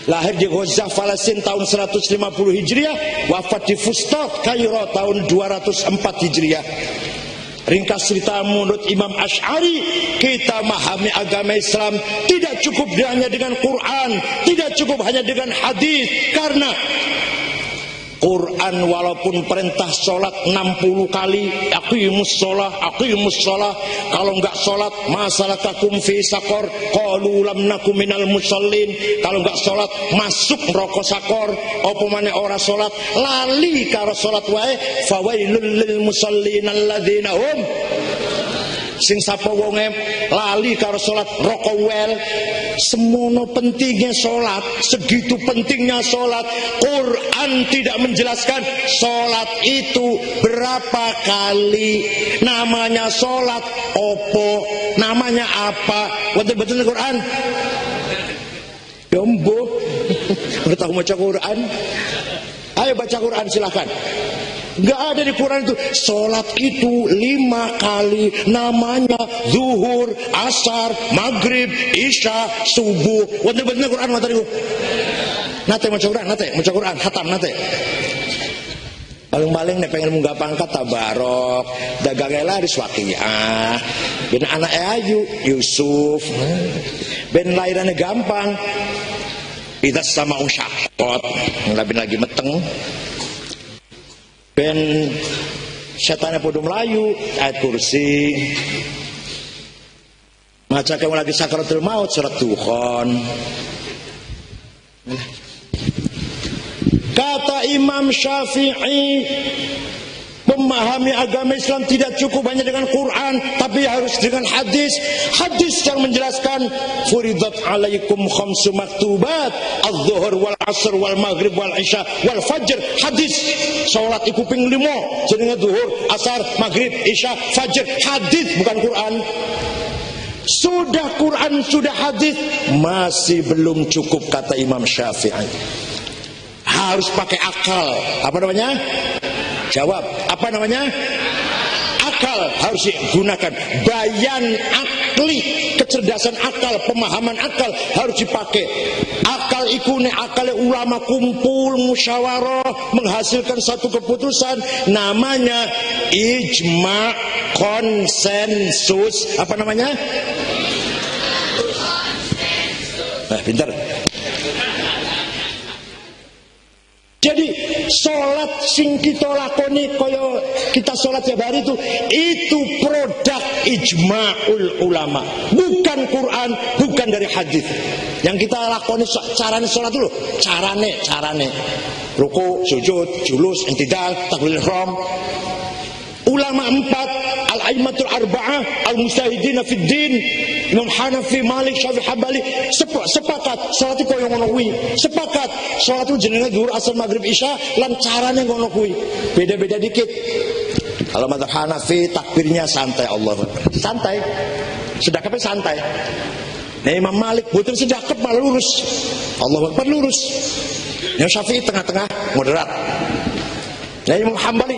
Speaker 2: Lahir di Gaza, Palestina tahun 150 Hijriah, wafat di Fustat, Kairo tahun 204 Hijriah. Ringkas cerita menurut Imam Asy'ari, kita memahami agama Islam tidak cukup hanya dengan Quran, tidak cukup hanya dengan hadis, karena Quran walaupun perintah sholat 60 kali, aqimus sholah, kalau enggak sholat masalakakum fi saqor, qalu lam nakum minal musallin, kalau enggak sholat masuk neraka sakor, apa maneh ora sholat lali karo sholat wae, fawailul lil musallin alladzina hum sing sapa wonge lali karo salat rokowel. Semono pentingnya salat, segitu pentingnya salat. Quran tidak menjelaskan salat itu berapa kali, namanya salat opo, namanya apa. Betul-betul Quran. Ya mbuh. Ora tahu maca Quran. Ayo baca Quran silakan. Enggak ada di Quran itu salat itu 5 kali, namanya zuhur, asar, maghrib, isya, subuh. Bener-bener Quran mata niku. Nate maca Quran, khatam nate. Paling-paling nek pengen munggah pangkat tabarok, dagange laris Waqiah. Ben anake ayu Yusuf. Ben lahirannya gampang. Kita sama usyakot, lagi meteng. Ben setannya podo melayu, ayat kursi. Maca kamu lagi sakaratul maut, surat Dukhan. Kata Imam Syafi'i, memahami agama Islam tidak cukup hanya dengan Quran, tapi harus dengan hadis. Hadis yang menjelaskan furidat alaikum khamsu maktubat, az-zuhur wal asr wal maghrib wal isya wal fajr. Hadis salat iku ping 5, jenenge zuhur, asar, maghrib, isya, fajr. Hadis bukan Quran. Sudah Quran, sudah hadis, masih belum cukup kata Imam Syafi'i. Harus pakai akal. Apa namanya? Jawab, apa namanya? Akal harus digunakan. Bayan akli, kecerdasan akal, pemahaman akal harus dipakai. Akal iku nek akal ulama kumpul musyawarah menghasilkan satu keputusan, namanya ijma, konsensus. Apa namanya? Nah, pintar. Jadi sholat sing kita lakoni kaya kita sholat tiap hari itu produk ijma'ul ulama, bukan Quran, bukan dari hadis. Yang kita lakoni carane sholat dulu, carane ruku, sujud, julus, intidal, takbiratul ihram. Ulama 4, al-aimatul arba'ah, al-mustahidina fid din, Imam Hanafi, Malik, Syafi'i, Hambali sepakat salat iku koyo ngono kuwi. Sepakat salat itu jenenge zuhur, asar, maghrib, isya lan carane ngono kuwi. Beda-beda dikit. Kalau mazhab Hanafi takbirnya santai, Allahu Akbar. Santai. Sedekapnya santai. Nah, Imam Malik boten sedekap malah lurus. Allahu Akbar lurus. Yang Syafi'i tengah-tengah moderat. Nah, Imam Hambali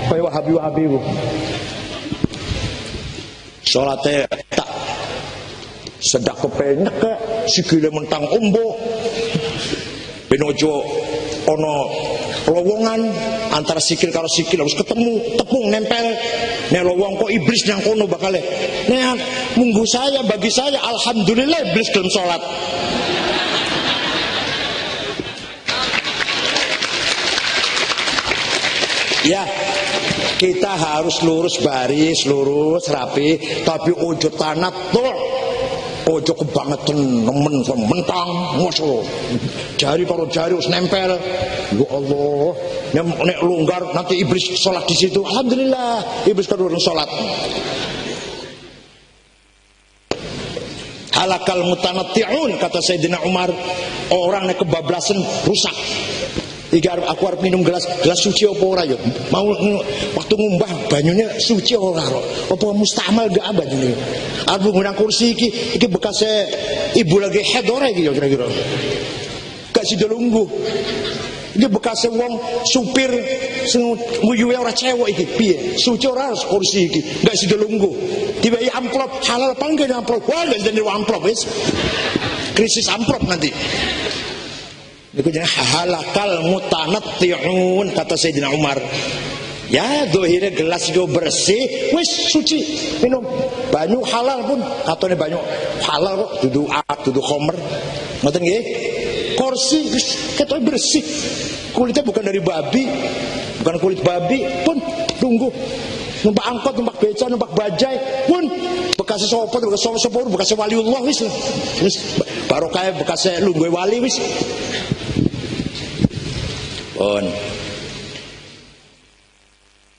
Speaker 2: koyo Wahabi bu. Salate tak sedak kepenyek sikile mentang umbo. Ben ojo ana lowongan antara sikil karo sikil harus ketemu, tepung nempel. Nek lowong kok iblis nang kono bakale. Nek munggu saya, bagi saya alhamdulillah iblis gelem salat. Ya. kita harus lurus baris, lurus rapi, tapi ojo tanat tuh, ojo kebangetan nemen mentang, masya jari kalau jari harus nempel. Ya Allah, nek longgar nanti iblis sholat di situ. Alhamdulillah, iblis kan orang sholat. Halakal mutanatti'un, kata Sayyidina Umar, orang yang kebablasan rusak. Jika aku harus minum gelas suci apa ora ya? Mau waktu ngumbah banyunya suci ora kok. Apa mustamal gak banyune? Aku ngundang kursi iki bekasnya ibu lagi head ora iki ya kira-kira. Gak sida lungguh. Iki bekasnya wong supir sing nguyuhe ora cewek iki piye? Suci ora kursi iki. Gak sida lungguh. Tiba-tiba amplop halal apa enggak amplop? Wah, gak jadi amplop wis. Krisis amplop nanti. Itu jenis halakal mutanatti'un, kata Sayyidina Umar. Ya dohirnya gelas itu bersih, wis suci minum. Banyu halal pun, katanya banyu halal kok, duduk khomer. Ngoten nggih? Kursi wis katanya bersih. Kulitnya bukan dari babi, bukan kulit babi pun tunggu. Numpak angkot, numpak beca, numpak bajai pun bekas sopor, bekas sopor, bekas waliullah wis. Wis barokah bekas lungguh wali wis.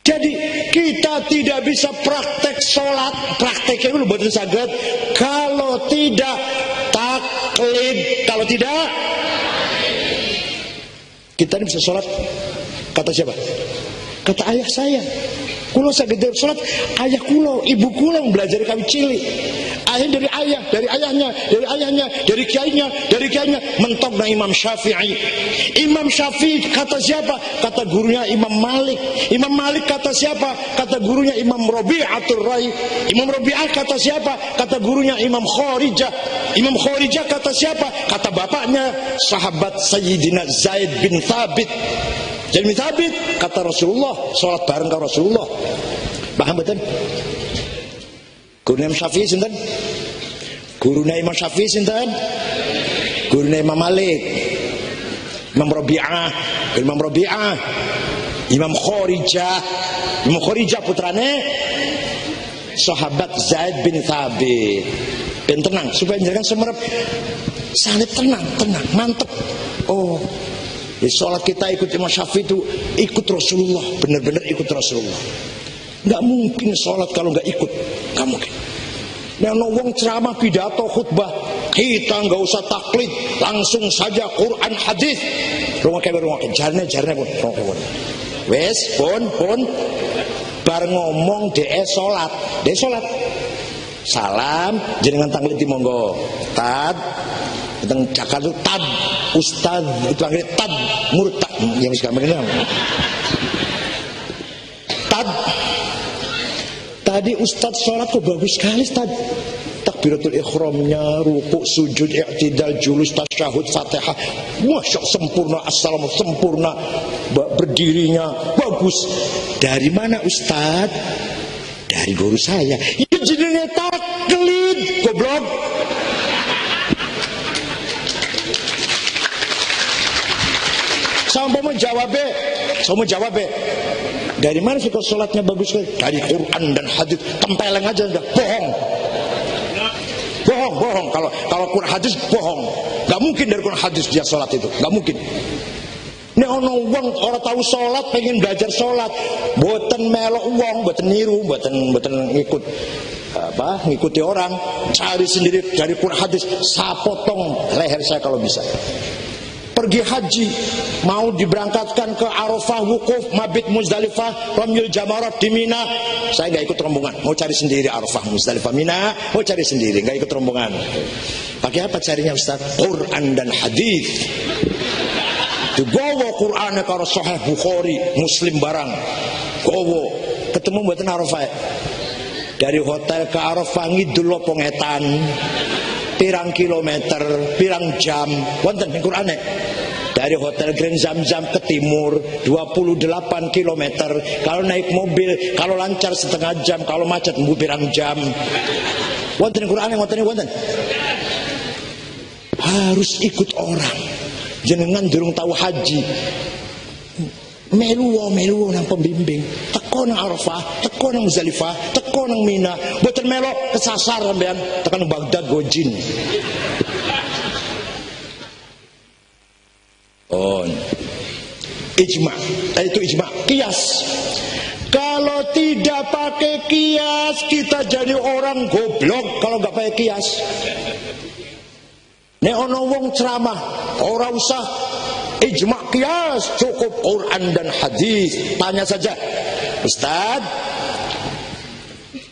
Speaker 2: Jadi kita tidak bisa praktek sholat, prakteknya dulu betul saged kalau tidak taklid, kalau tidak kita ini bisa sholat. Kata siapa? Kata ayah saya. Kulo saged sholat, ayah kulo, ibu kulo belajar kami cilik. Ayah dari ayah, dari ayahnya, dari ayahnya, dari kiainya, mentok na Imam Syafi'i. Imam Syafi'i kata siapa? Kata gurunya Imam Malik. Imam Malik kata siapa? Kata gurunya Imam Rabi'atul Rai. Imam Rabi'ah kata siapa? Kata gurunya Imam Kharijah. Imam Kharijah kata siapa? Kata bapaknya sahabat Sayyidina Zaid bin Thabit. Zaid bin Thabit kata Rasulullah, sholat bareng ke Rasulullah. Paham betul? Gurunya Imam Syafi'i sinten? Gurunya Imam Syafi'i sinten? Gurunya Imam Malik. Imam Rabi'ah, Imam Rabi'ah, Imam Kharijah. Imam Kharijah putrane sahabat Zaid bin Thabit. Ben tenang supaya jenengan semerep sangat tenang, mantep. Oh, di sholat kita ikut Imam Syafi'i itu ikut Rasulullah, benar-benar ikut Rasulullah. Nggak mungkin sholat kalau nggak ikut, nggak mungkin. Yang wong ceramah pidato khutbah, kita nggak usah taklid, langsung saja Quran hadis. Rumah jarne pun. Wes pun bar ngomong de sholat, salam jenengan taklid di monggo. Tad tentang Jakarta itu tad, ustad itu panggil tad, murtad yang sekarang begini. Tad tadi ustad sholat kok bagus sekali tadi. Takbiratul ihramnya, rukuk, sujud, i'tidal, julus, tasyahud, fatihah, masya sempurna, assalamu sempurna, berdirinya bagus. Dari mana ustad? Dari guru saya. Ya jenenge taklid, goblok. Sampai mau jawab dari mana sih kalau sholatnya bagus? Dari Quran dan hadis. Tempeleng aja udah bohong. Kalau Quran hadis bohong. Gak mungkin dari Quran hadis dia sholat itu. Gak mungkin. Ini orang tahu sholat, pengen belajar sholat, boten melok uang, boten niru, boten ngikuti orang, cari sendiri dari Quran hadis. Saya potong leher saya kalau bisa. Pergi haji, mau diberangkatkan ke Arafah, wukuf, mabit Muzdalifah, ramyul jamarat di Mina, saya nggak ikut rombongan, mau cari sendiri Arafah, Muzdalifah, Mina, mau cari sendiri, nggak ikut rombongan. Pakai apa carinya Ustaz? Quran dan hadis. Dibawa Qurannya karo Sahih Bukhari, Muslim barang, gowo, ketemu buatan Arafah. Dari hotel ke Arafah ngidul Lopongetan. Pirang kilometer, pirang jam, wonten ing Qur'ane. Dari hotel Grand Zamzam ke timur 28 kilometer. Kalau naik mobil, kalau lancar setengah jam, kalau macet pirang jam. Wonten ing Qur'ane, wonten. Harus ikut orang. Jenengan durung tahu haji. Melu nang pembimbing. teko nang Arafah, teko nang Muzdalifah, teko nang Mina, boten melok kesasar sampean tekan Baghdad gojin. Oh. Ijma, itu ijma, kias. Kalau tidak pakai kias, kita jadi orang goblok kalau nggak pakai kias. Nek ono wong ceramah, ora usah ijma kias, cukup Quran dan hadis. Tanya saja, Ustaz,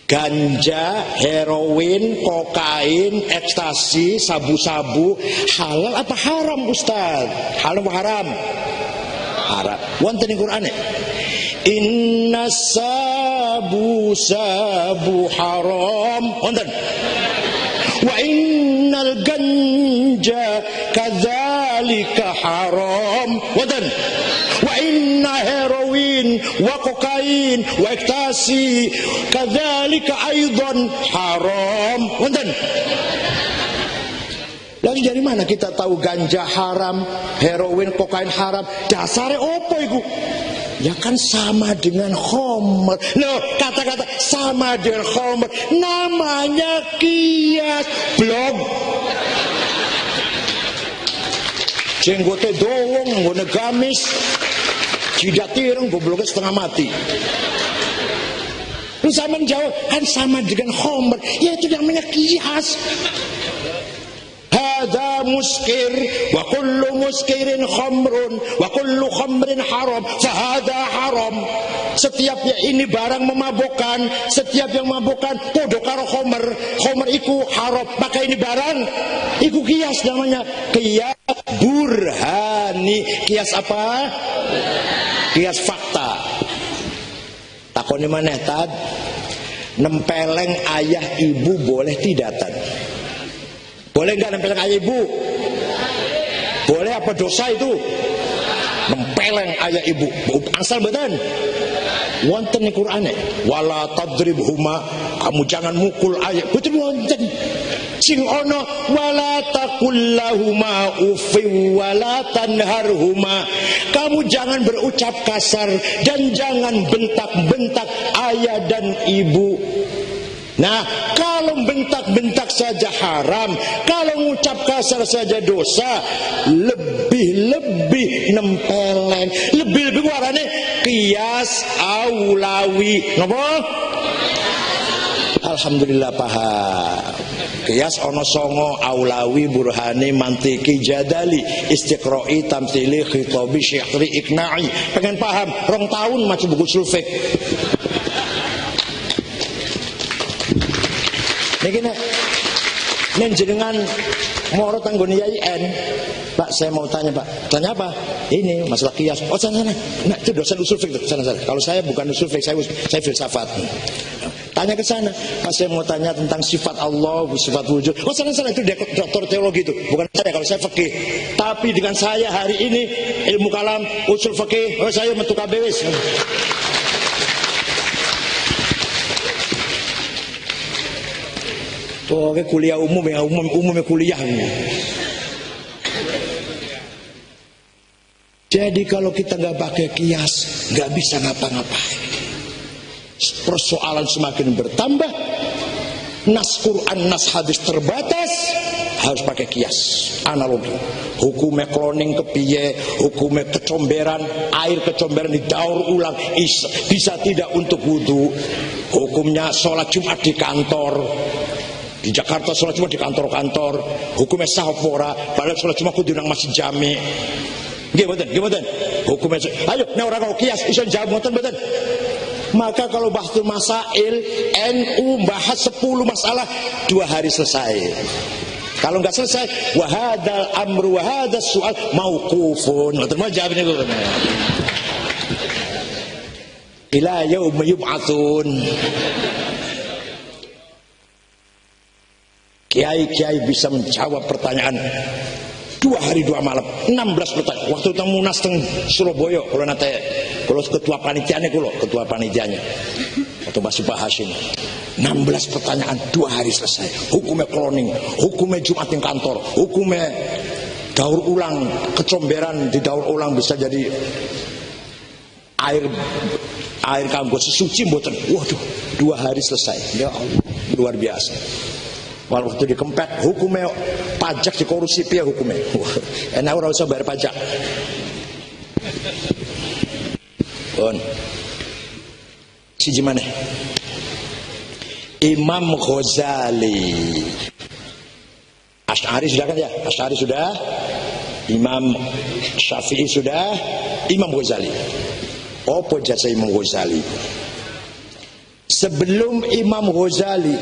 Speaker 2: ganja, heroin, kokain, ekstasi, sabu-sabu halal apa haram Ustaz? Halal apa haram? Haram. Wonten ing Quran. Inna sabu haram. Wonten. Wa innal ganja kadzalika haram. Wonten. Wa inna heroin wa kokain wa ekstasi kadzalika aidan haram. Wonten. Lalu dari mana kita tahu ganja haram, heroin, kokain haram? Dasarnya opo iku? Ya kan sama dengan khomer. Loh, kata-kata sama dengan khomer namanya kias. Blog. Jenggote dowong, nggone gamis, jidat ireng, gobloknya setengah mati. Lu sama menjawab, kan sama dengan khomer. Ya itu namanya kias. Hada muskir wa kullu muskirin khamrun wa kullu khamrin haram fahada haram. Setiap yang ini barang memabukkan, setiap yang memabukkan podo karo khomer, khomer iku haram, maka ini barang iku kias namanya. Kias burhani. Kias apa? Kias fakta. Takoni maneh tad, nempeleng ayah ibu boleh tidak tad? Boleh enggak nempeleng ayah ibu? Boleh apa dosa itu? Nempeleng ayah ibu. Asal badan. Wonten di Qur'ane. Wala tadribhuma, kamu jangan mukul ayah. Betul wonten. Sing ono wala taqul lahuma uffi wala tanharhuma. Kamu jangan berucap kasar dan jangan bentak-bentak ayah dan ibu. Nah, kalau bentak-bentak saja haram, kalau ngucap kasar saja dosa, lebih-lebih nempeleng, lebih-lebih warnanya kias aulawi. Napa? Alhamdulillah paham. Kias ono songo aulawi burhani mantiki jadali istiqra'i tamtsili khitabi syi'ri ikna'i. Pengen paham? 2 tahun macam buku sulfik. Niki nek jenengan moro tanggone YIN, Pak saya mau tanya Pak. Tanya apa? Ini masalah kias. Oh sana. Nah itu dosen usul fikih sana. Kalau saya bukan usul fikih, saya filsafat. Tanya ke sana. Pak saya mau tanya tentang sifat Allah, sifat wujud. Oh sana itu doktor teologi itu. Bukan saya kalau saya fikih. Tapi dengan saya hari ini ilmu kalam, usul fikih, saya metu kabeh wis. Oh, kuliah umum ya, umumnya kuliah. Jadi kalau kita nggak pakai kias, nggak bisa ngapa-ngapain. Persoalan semakin bertambah, nas Quran, nas hadis terbatas, harus pakai kias, analogi. Hukumnya cloning kepiye, hukumnya kecomberan, air kecomberan didaur ulang, bisa tidak untuk wudhu. Hukumnya sholat Jumat di kantor. Di Jakarta sholat Jumat di kantor-kantor, hukumnya sah apa ora? Padahal sholat Jumat kudu nang masjid jami. Nggih mboten? Hukumnya ayo nek ora kok kias iso jawab mboten. Maka kalau bahtul masail NU bahas 10 masalah 2 hari selesai. Kalau enggak selesai wa hadzal amru wa hadzal soal mauqufun. Mboten mau jawab niku. Ila yaum yub'atsun. Kiai-kiai bisa menjawab pertanyaan 2 hari 2 malam 16 pertanyaan. Waktu teng Munas teng Surabaya kalau ketua panitianya atau Mbak Hashim 16 pertanyaan 2 hari selesai. Hukumnya cloning, hukumnya Jumat di kantor, hukumnya daur ulang, kecomberan di daur ulang bisa jadi air kanggo sesuci mboten. Waduh, 2 hari selesai. Ya Allah, luar biasa. Walau waktu dikempet, hukumnya pajak dikorupsi piye hukumnya. Enak ora usah bayar pajak. Pun. Siji maneh. Imam Ghazali. Asy'ari sudah kan ya? Asy'ari sudah. Imam Syafi'i sudah. Imam Ghazali. Apa jasa Imam Ghazali? Sebelum Imam Ghazali,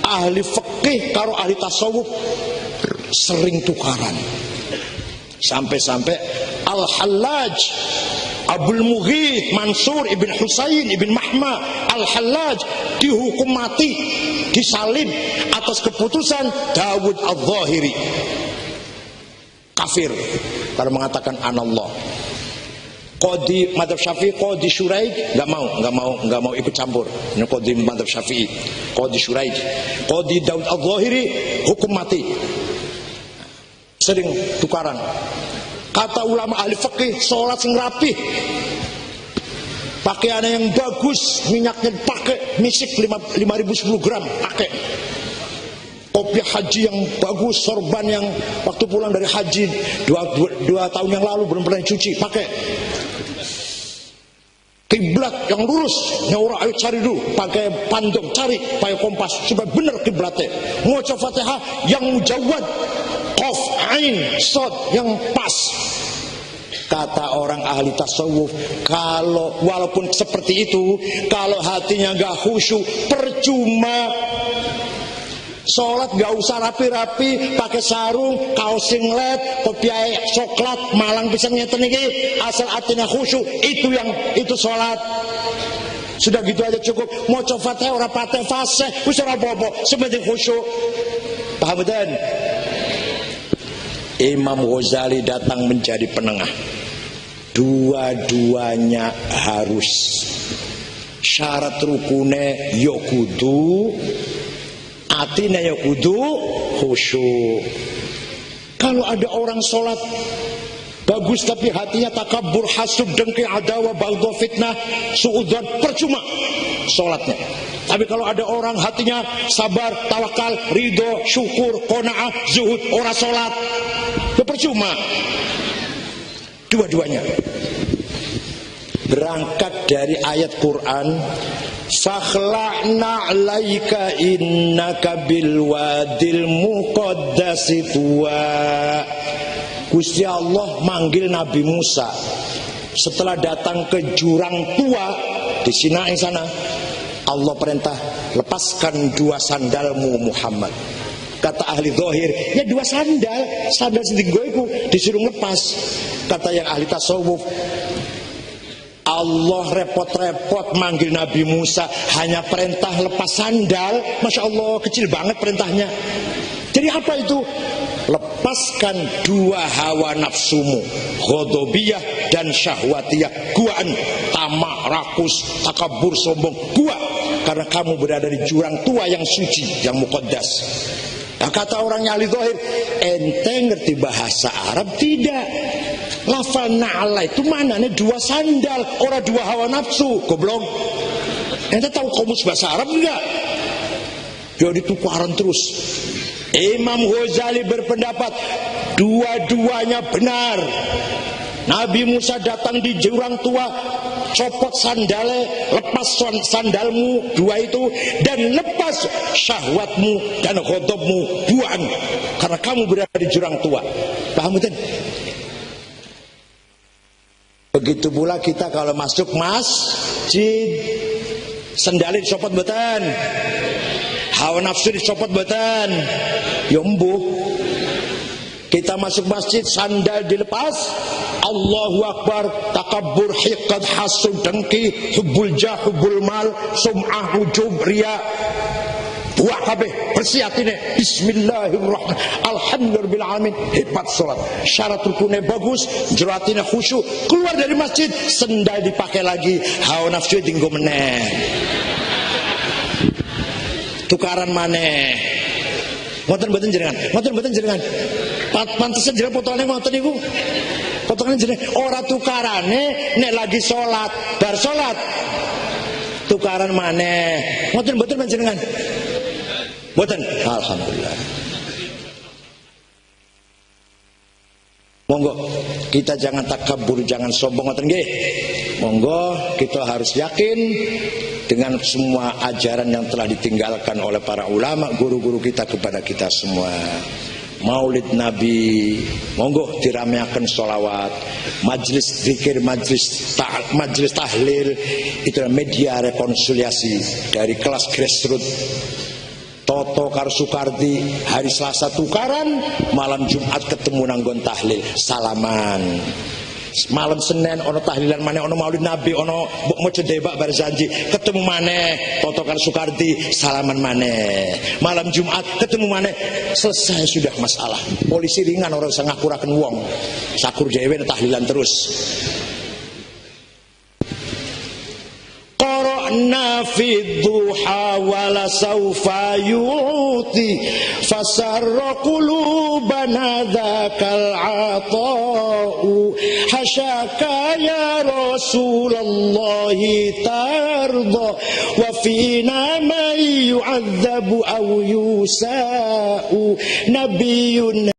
Speaker 2: ahli fikih karo ahli tasawuf sering tukaran. Sampai-sampai Al-Hallaj Abul Mughith Mansur ibn Husain ibn Mahma Al-Hallaj dihukum mati, disalib atas keputusan Dawud Al-Zahiri. Kafir kalau mengatakan anallah. Qadhi mazhab Syafi'i, Qadhi Syuraid enggak mau ikut campur. Ini Qadhi mazhab Syafi'i, Qadhi Syuraid. Qadhi Daud Al-Zahiri hukum mati. Sering tukaran. Kata ulama ahli fikih, salat sing rapih, pakaiannya yang bagus, minyaknya dipakai, misik 5.010 gram pakai. Kopiah haji yang bagus, sorban yang waktu pulang dari haji 2 tahun yang lalu belum pernah cuci, pakai. Kiblat yang lurus, nyaura ayo cari dulu, pakai pandong, cari pakai kompas supaya benar kiblatnya. Ngoco Fatihah yang mujawwad, qaf, ain, shad yang pas. Kata orang ahli tasawuf, kalau walaupun seperti itu, kalau hatinya enggak khusyuk, percuma. Sholat gak usah rapi-rapi, pakai sarung, kaos singlet, kopiah coklat, malang pisang ngeten iki, asal hatinya khusyuk, itu sholat. Sudah gitu aja cukup. Mau Fatihah ora pateh fasih, wis ora apa-apa, sementing khusyuk. Paham betul? Imam Ghazali datang menjadi penengah. Dua-duanya harus. Syarat rukune ya kudu, atine ya kudu khusyuk. Kalau ada orang sholat bagus tapi hatinya takabur, hasub, dengki, adawa, baghdha, fitnah, suudzon, percuma sholatnya. Tapi kalau ada orang hatinya sabar, tawakal, ridho, syukur, qanaah, zuhud, ora sholat, ya percuma. Dua-duanya. Berangkat dari ayat Quran, fakhla'na 'alaika innaka bil wadil muqaddasi tuwa. Gusti Allah manggil Nabi Musa setelah datang ke jurang tua di Sinai sana. Allah perintah, lepaskan 2 sandalmu Muhammad. Kata ahli zahir, ya 2 sandal setinggo iku disuruh lepas. Kata yang ahli tasawuf, Allah repot-repot manggil Nabi Musa hanya perintah lepas sandal. Masya Allah, kecil banget perintahnya. Jadi apa itu? Lepaskan 2 hawa nafsumu, ghadabiyah dan syahwatiyah. Guaan, tamak, rakus, takabur, sombong, gua. Karena kamu berada di jurang tua yang suci, yang muqaddas. Nah, kata orangnya ahli zahir, ente ngerti bahasa Arab tidak? Lafal na'ala itu maknanya 2 sandal, orang 2 hawa nafsu. Goblok. Ente tahu kamus bahasa Arab enggak? Jadi tukaran terus. Imam Ghazali berpendapat dua-duanya benar. Nabi Musa datang di jurang tua, copot sandalnya, lepas sandalmu 2 itu, dan lepas syahwatmu dan ghadabmu, buang, karena kamu berada di jurang tua. Paham betul? Begitu pula kita kalau masuk masjid, sandalnya dicopot betul, hawa nafsu dicopot betul, ya embuh. Kita masuk masjid, sandal dilepas, Allahu Akbar, takabur, hiqad, hasud, dengki, hubbul jah, hubbul mal, sum'ah, ujub, riya, buah kabeh, bersih hatine, bismillahirrahmanirrahim, alhamdulillahirrahmanirrahim, hebat sholat, syarat rukunnya bagus, jero hatine khusyuk. Keluar dari masjid, sandal dipakai lagi, hawa nafsu tinggo meneh, tukaran maneh. Ngoten jenengan, pantesan jenengan potongane ngoten niku. Potongan jeneng ora tukarane nek lagi salat, bar salat tukaran maneh. Mboten panjenengan. Mboten. Alhamdulillah. Monggo kita jangan takabur, jangan sombong, ngoten nggih. Monggo kita harus yakin dengan semua ajaran yang telah ditinggalkan oleh para ulama, guru-guru kita kepada kita semua. Maulid Nabi, monggo dirameaken sholawat, majlis zikir, majlis tahlil, itu media rekonsiliasi dari kelas grassroots. Toto karo Sukardi hari Selasa tukaran, malam Jumat ketemu nanggon tahlil, salaman. Malam Senin ono tahlilan maneh, ono Maulid Nabi, ono maca debak Barzanji, ketemu maneh Toto karo Sukardi, salaman maneh. Malam Jumat ketemu maneh, selesai sudah masalah. Polisi ringan, orang usah ngakuraken wong. Sakur dhewe tahlilan terus. Qara'na fi dhuha wala sawfa yuti fasarra qulubana dzakal ata'u hasyaka ya Rasulullah tarda wa fina man yu'adzabu aw yusa'u nabiyyun